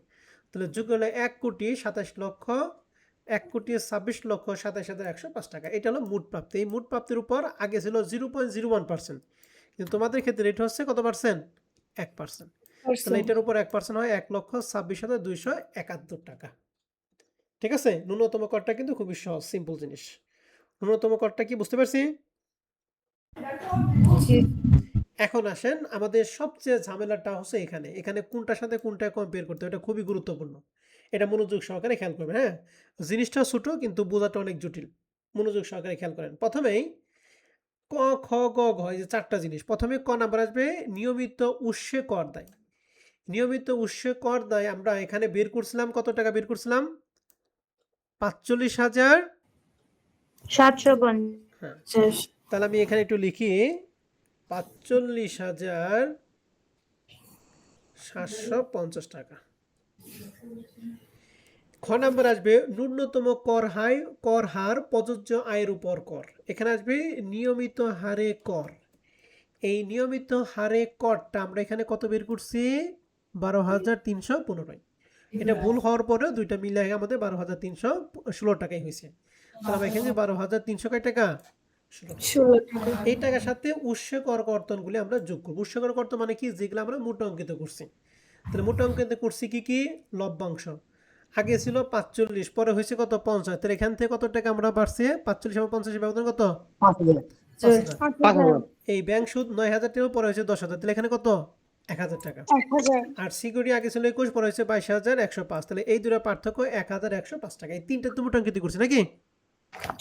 তাহলে যোগ হলে ১,২৭,২৬,২৭,২৭,১০৫ টাকা। এটা হলো মোট প্রাপ্তি। এই মোট প্রাপ্তির উপর আগে ছিল 0.01%, কিন্তু তোমাদের ক্ষেত্রে রেট হচ্ছে কত পার্সেন্ট, 1%। তাহলে এটার উপর 1% হয় ১,২৬,২৭,২৭,১ টাকা, ঠিক আছে। ন্যূনতম করটা কিন্তু খুবই সহজ, সিম্পল জিনিস। ন্যূনতম করটা কি বুঝতে পারছি। এখন আসেন, আমাদের সবচেয়ে ঝামেলাটা হচ্ছে এখানে কোনটার সাথে কোনটা কম্পেয়ার করতে হবে, এটা খুবই গুরুত্বপূর্ণ। এটা মনোযোগ সহকারে খেয়াল করবেন। হ্যাঁ, জিনিসটা ছোট কিন্তু বোঝাটা অনেক জটিল, মনোযোগ সহকারে খেয়াল করেন। প্রথমেই ক খ গ ঘ, এই যে ৪টা জিনিস। প্রথমে ক নাম্বার আসবে নিয়মিত উৎসে কর দায়। নিয়মিত উৎসে কর দায় আমরা এখানে বের করছিলাম, কত টাকা বের করছিলাম, 750। হ্যাঁ, তাহলে আমি এখানে একটু লিখি ৪৫,৭৫০ টাকা। খ নাম্বার আসবে ন্যূনতম কর হার প্রযোজ্য আয়ের উপর কর। এখানে আসবে নিয়মিত হারে কর। এই নিয়মিত হারে করটা আমরা এখানে কত বের করছি, ১২,৩১৫। এটা ভুল হওয়ার পরেও দুইটা মিলে আমাদের ১২,৩১৬ টাকাই হয়েছে। তাহলে আমরা এখানে ১২,৩০০ কয় টাকা, ১৬ টাকা। এই টাকার সাথে উৎসে কর কর্তনগুলি আমরা যোগ করবো। উৎসে কর কর্তন মানে কি, যেগুলো আমরা মোটা অঙ্কিত করছি। তাহলে মোটা অঙ্কিত করছি কি কি, লভ্যাংশ। আগে ছিল 45, পরে হয়েছে কত 50। তাহলে এখান থেকে কত টাকা আমরা বাড়ছে? 45 এবং 50 ব্যবধান কত? 5,000 5,000। 5,000 এই ব্যাংক সুদ 9,000 টাকা, পরে হয়েছে 10,000। তাহলে এখানে কত? 1,000 টাকা। 1,000 আর সিকিউরিটি আগে ছিল 21, পরে হয়েছে 22,105। তাহলে এই দুটো পার্থক্য 1,105 টাকা। এই তিনটা তুমি টঙ্কিত করছে নাকি?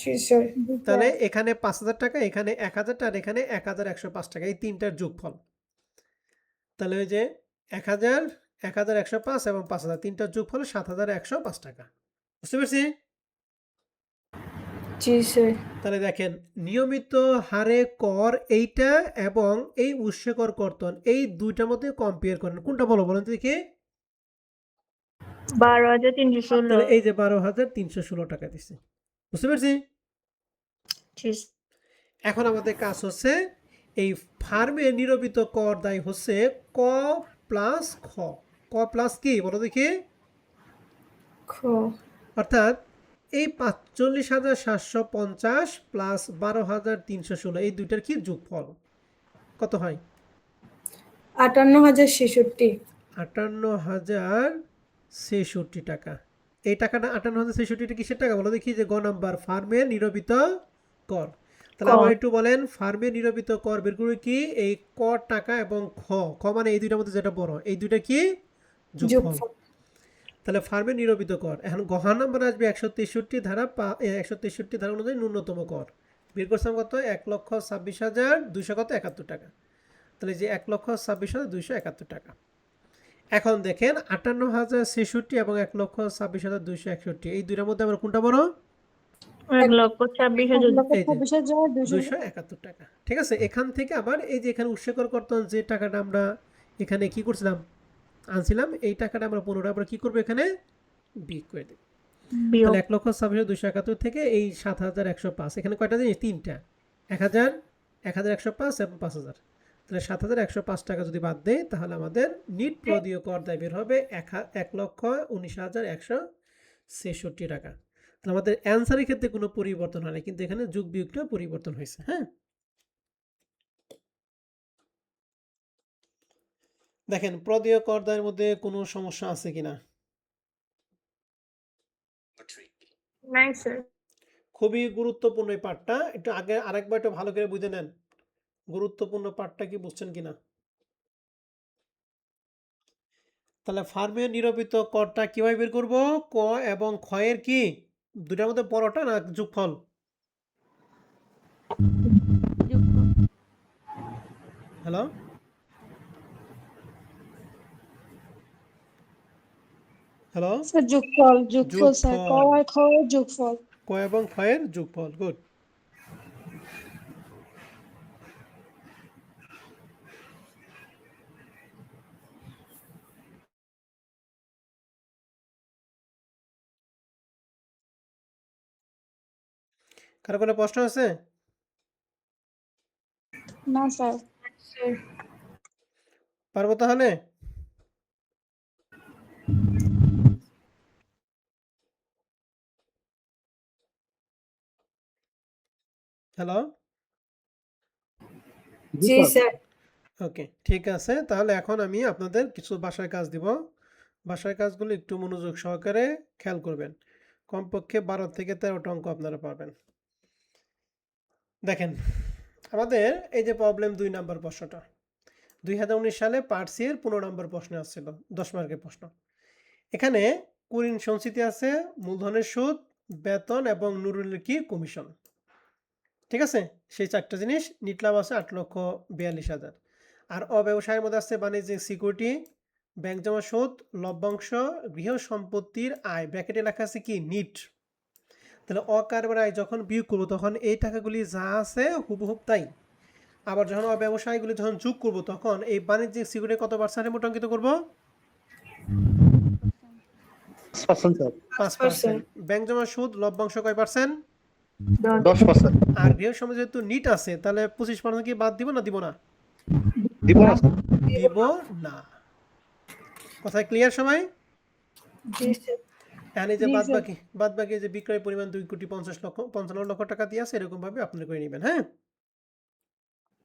জি স্যার তাহলে এখানে 5,000 টাকা, এখানে 1,000 টাকা, আর এখানে 1,105 টাকা। এই তিনটার যোগফল। তাহলে ওই যে 1,000, 1,105 এবং 5,000 তিনটার যোগফল 7,105 টাকা। বুঝতে পারছি? জি স্যার তাহলে দেখেন, নিয়মিত হারে কর এইটা এবং এই উৎসকর কর্তন, এই দুইটার মধ্যে কম্পেয়ার করেন। কোনটা বলো বলেন তো দেখি? 12,316। তাহলে এই যে 12,316 টাকা দিচ্ছে। বুঝতে পারছি? জি এখন আমাদের কাজ হচ্ছে এই ফার্মে নিরবিত কর দায় হচ্ছে ক প্লাস খ। ক প্লাস কি বলো দেখি? খ অর্থাৎ এই 45,750 প্লাস 12,316 এই দুইটার কি যোগফল কত হয়? 58,066 58,066 টাকা। এই টাকাটা 58,066 কিসের টাকা বলো দেখি? যে গ নাম্বার, ফার্মের নিরবিত কর। তাহলে আবার একটু বলেন, ফার্মের নিরবিত কর বের করে কি? এই কর টাকা এবং খ, খ মানে এই দুইটার মধ্যে যেটা বড়, এই দুইটা কি যোগফল। তাহলে ফার্মের নিরবিত কর। এখন গহা নাম্বার আসবে 163 ধারা 163 ধারা অনুযায়ী ন্যূনতম কর বের করছিলাম কত? 1,26,200 কত 71 টাকা। তাহলে যে 1,26,271 টাকা। এখন দেখেন 58,066 এবং 1,26,261 এই দুইটার মধ্যে আমরা কোনটা বড়? 1,26,000। 271 টাকা। ঠিক আছে? এখান থেকে আবার এই যে এখানে উৎসকর কর্তন যে টাকাটা আমরা এখানে কি করছিলাম আনছিলাম, এই টাকাটা আমরা পুনরায় আমরা কি করবো? এখানে বিয়োগ করে দেব। তাহলে 1,26,271 থেকে এই 7,105, এখানে কয়টা জিনিস? তিনটা, 1,000, 1,105 এবং 5,000। তাহলে 7,105 টাকা যদি বাদ দেয় তাহলে আমাদের নিট প্রদীয় কর দায় বের হবে 1,19,166 টাকা। তাহলে আমাদের অ্যান্সারের ক্ষেত্রে কোনো পরিবর্তন হয় না, কিন্তু এখানে যোগ বিয়োগটা পরিবর্তন হয়েছে। হ্যাঁ, দেখেন প্রদেয় কর দায়ের মধ্যে কোনো সমস্যা আছে কিনা? নাই স্যার। খুবই গুরুত্বপূর্ণ এই পার্টটা, একটু আগে আরেকবার একটু ভালো করে বুঝে নেন। গুরুত্বপূর্ণ পার্টটা কি বুঝছেন কিনা? তাহলে ফার্মে নিরবিত করটা কিভাবে বের করব? ক এবং ক্ষয়ের কি দুটার মধ্যে বড়টা না যোগফল? হ্যালো, হ্যালো, স্যার যোগফল স্যার ক যোগফল, আর খ এর যোগফল ক এবং ক্ষয়ের যোগফল। গুড। কারো কোনো প্রশ্ন আছে? না স্যার পারবো তাহলে? হ্যালো, জি স্যার ওকে, ঠিক আছে। তাহলে এখন আমি আপনাদের কিছু বাসায় কাজ দিব। বাসায় কাজগুলো একটু মনোযোগ সহকারে খেয়াল করবেন। কমপক্ষে 12 থেকে 13টা অঙ্ক আপনারা পারবেন। দেখেন, আমাদের এই যে প্রবলেম 2 নাম্বার প্রশ্নটা 2019 সালে পার্ট সি এর 15 নম্বর প্রশ্নে আসছিল, 10 মার্কের প্রশ্ন। এখানে কুরিন সঞ্চিতি আছে, মূলধনের সুদ, বেতন এবং নুরুলের কি কমিশন। ঠিক আছে? সেই চারটা জিনিস। নিট লাভ আছে 8,42,000। আর অব্যবসায়ের মধ্যে আছে বাণিজ্যিক সিকিউরিটি, ব্যাংক জমা সুদ, লভ্যাংশ, গৃহ সম্পত্তির আয়, ব্র্যাকেটে লেখা আছে কি নিট। তাহলে অকারবার আয় যখন বিয়োগ করবো তখন এই টাকাগুলি যা আছে হুবহুব তাই। আবার যখন অব্যবসায়ীগুলি যখন যোগ করব তখন এই বাণিজ্যিক সিকিউরিটি কত পার্সেন্টে মোটাঙ্কিত করব? 5%, 5%। ব্যাংক জমা সুদ লভ্যাংশ কয় পার্সেন্ট? 10%। আর গৃহ সম্পত্তি যেহেতু নিট আছে তাহলে 25% কি বাদ দিব না দিব না? দিব না স্যার? দিব না। কথায় ক্লিয়ার সবাই? জি স্যার এখানে যে জি বাদ বাকি যে বিক্রয় পরিমাণ 2,55,00,000 টাকা দিয়ে আছে, এরকম ভাবে আপনি করে নেবেন। হ্যাঁ,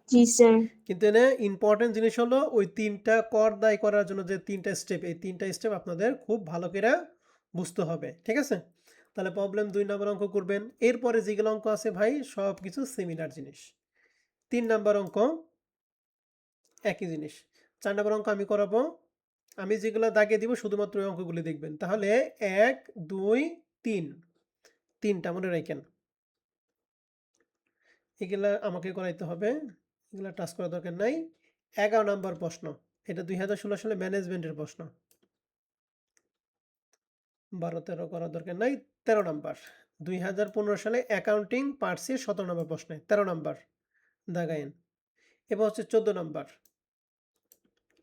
জি স্যার। কিন্তু এখানে ইম্পর্টেন্ট জিনিস হলো ওই তিনটা কর দায় করার জন্য যে তিনটা স্টেপ, এই তিনটা স্টেপ আপনাদের খুব ভালো করে বুঝতে হবে, ঠিক আছে? তাহলে প্রবলেম 2 নম্বর অঙ্ক করবেন। এরপরে যেগুলো অঙ্ক আছে ভাই সব কিছু সিমিলার জিনিস। 3 নম্বর অঙ্ক একই জিনিস। 4 নম্বর অঙ্ক আমি করাবো। আমি যেগুলো দাগিয়ে দিব শুধুমাত্র ওই অঙ্কগুলি দেখবেন। তাহলে 1, 2, 3 3টা মনে রাখেন। এগুলা আমাকে করাইতে হবে। এগুলা টাচ করার দরকার নাই। 11 নম্বর প্রশ্ন। এটা 2016 সালে ম্যানেজমেন্টের প্রশ্ন। 12, 13 করার দরকার নাই। 13 নাম্বার। 2015 সালে অ্যাকাউন্টিং পার্টস এর 17 নম্বর প্রশ্নে 13 নাম্বার দাগায়েন। এবার হচ্ছে 14 নাম্বার।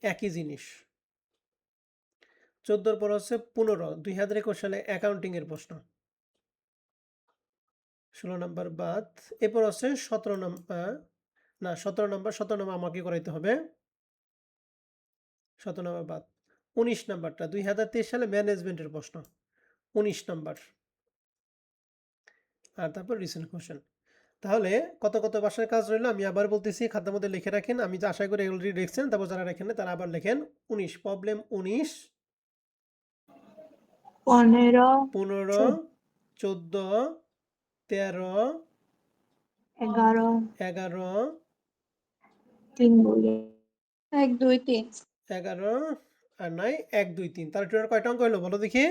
একই জিনিস। 14 পর হচ্ছে 15 2021 সালে অ্যাকাউন্টিং এর প্রশ্ন। 16 নাম্বার বাদ। এরপর হচ্ছে 17 নাম্বার না 17 নাম্বার আমাকে করাইতে হবে। 17 নাম্বার বাদ। 19 নাম্বারটা 2023 সালে ম্যানেজমেন্টের প্রশ্ন। 19 নাম্বার। আর তারপর রিসেন্ট কোশ্চেন। তাহলে কত বাসার কাজ রইলো আমি আবার বলতেছি খাতার মধ্যে লিখে রাখেন। আমি যা আশা করি অলরেডি লিখছেন, তারপর যারা লেখেন না তারা আবার লেখেন। 19 প্রবলেম 19, 15, 15, 14, 13, 11, 11, 3 বলে 1 2 3 11 আর নাই 1 2 3। তাহলে টোটাল কয়টা অঙ্ক হলো বলো দেখি?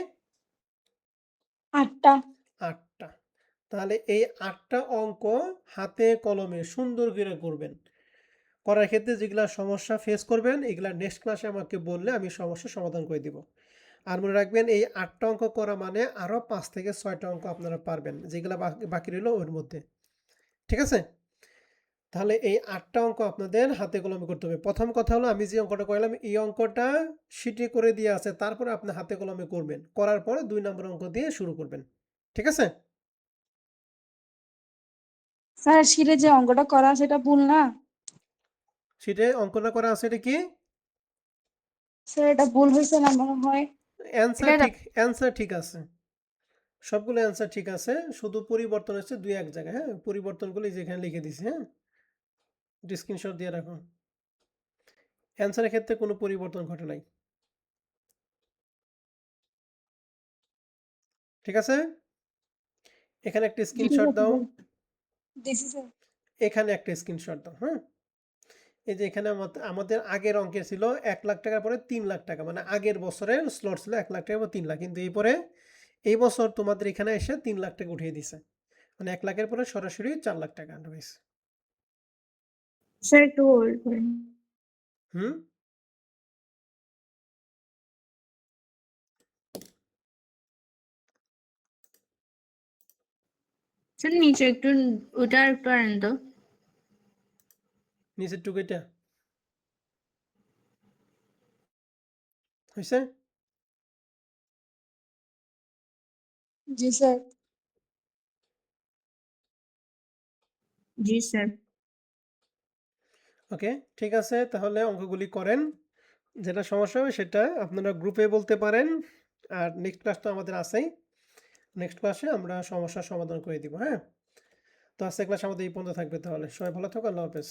8টা 8টা। তাহলে এই 8টা অঙ্ক হাতে কলমে সুন্দর করে করবেন। করার ক্ষেত্রে যেগুলা সমস্যা ফেস করবেন এগুলা নেক্সট ক্লাসে আমাকে বললে আমি সমস্যার সমাধান করে দিব। আর মনে রাখবেন এই 8টা অঙ্ক করা মানে আরও 5 থেকে 6টা অঙ্ক আপনারা পারবেন, যেগুলো বাকি রইল ওর মধ্যে। ঠিক আছে? তাহলে এই 8টা অঙ্ক আপনাদের হাতে কলমে করতে হবে। প্রথম কথা হলো আমি যে অঙ্কটা করলাম এই অঙ্কটা শিটে করে দিয়ে আছে, তারপরে আপনি হাতে কলমে করবেন। করার পরে 2 নম্বর অঙ্ক দিয়ে শুরু করবেন। ঠিক আছে? স্যার শিটে যে অঙ্কটা করা সেটা ভুল না? শিটে অঙ্কটা করা আছে এটা কি? স্যার এটা ভুল হয়েছে না মনে হয়? অ্যান্সার ঠিক আছে। সবগুলো অ্যান্সার ঠিক আছে, শুধু পরিবর্তন হচ্ছে 2-1 জায়গায়। হ্যাঁ, পরিবর্তনগুলো যেখানে লিখে দিছি। হ্যাঁ, স্ক্রিনশট দিয়ে রাখো। অ্যান্সারের ক্ষেত্রে কোনো পরিবর্তন ঘটে নাই। ঠিক আছে? এখানে একটা স্ক্রিনশট দাও, দিছি স্যার। এখানে একটা স্ক্রিনশট দাও। হ্যাঁ, এই যে এখানে আমাদের আগের অঙ্কের ছিল 1 লাখ টাকার পরে 3 লাখ টাকা, মানে আগের বছরের স্লট ছিল 1 লাখ টাকা বা 3 লাখ, কিন্তু এই বছর তোমাদের এখানে এসে 3 লাখ টাকা উঠিয়ে দিছে, মানে 1 লাখের পরে সরাসরি 4 লাখ টাকা ঢুকেছে। স্যার একটু হোল্ড করেন। হুম, স্যার নিচে একটু ওটা একটু আনেন তো। নিচের টুকুইটা হয়েছে? জি স্যার। জি স্যার। ওকে, ঠিক আছে, তাহলে অঙ্কগুলি করেন। যেটা সমস্যা হবে সেটা আপনারা গ্রুপে বলতে পারেন। আর নেক্সট ক্লাস তো আমাদের আছেই, নেক্সট ক্লাসে আমরা সমস্যার সমাধান করে দিব। হ্যাঁ, তো আজকে ক্লাস আমাদের এই পর্যন্ত থাকবে। তাহলে সবাই ভালো থাকো, আল্লাহ হাফেজ।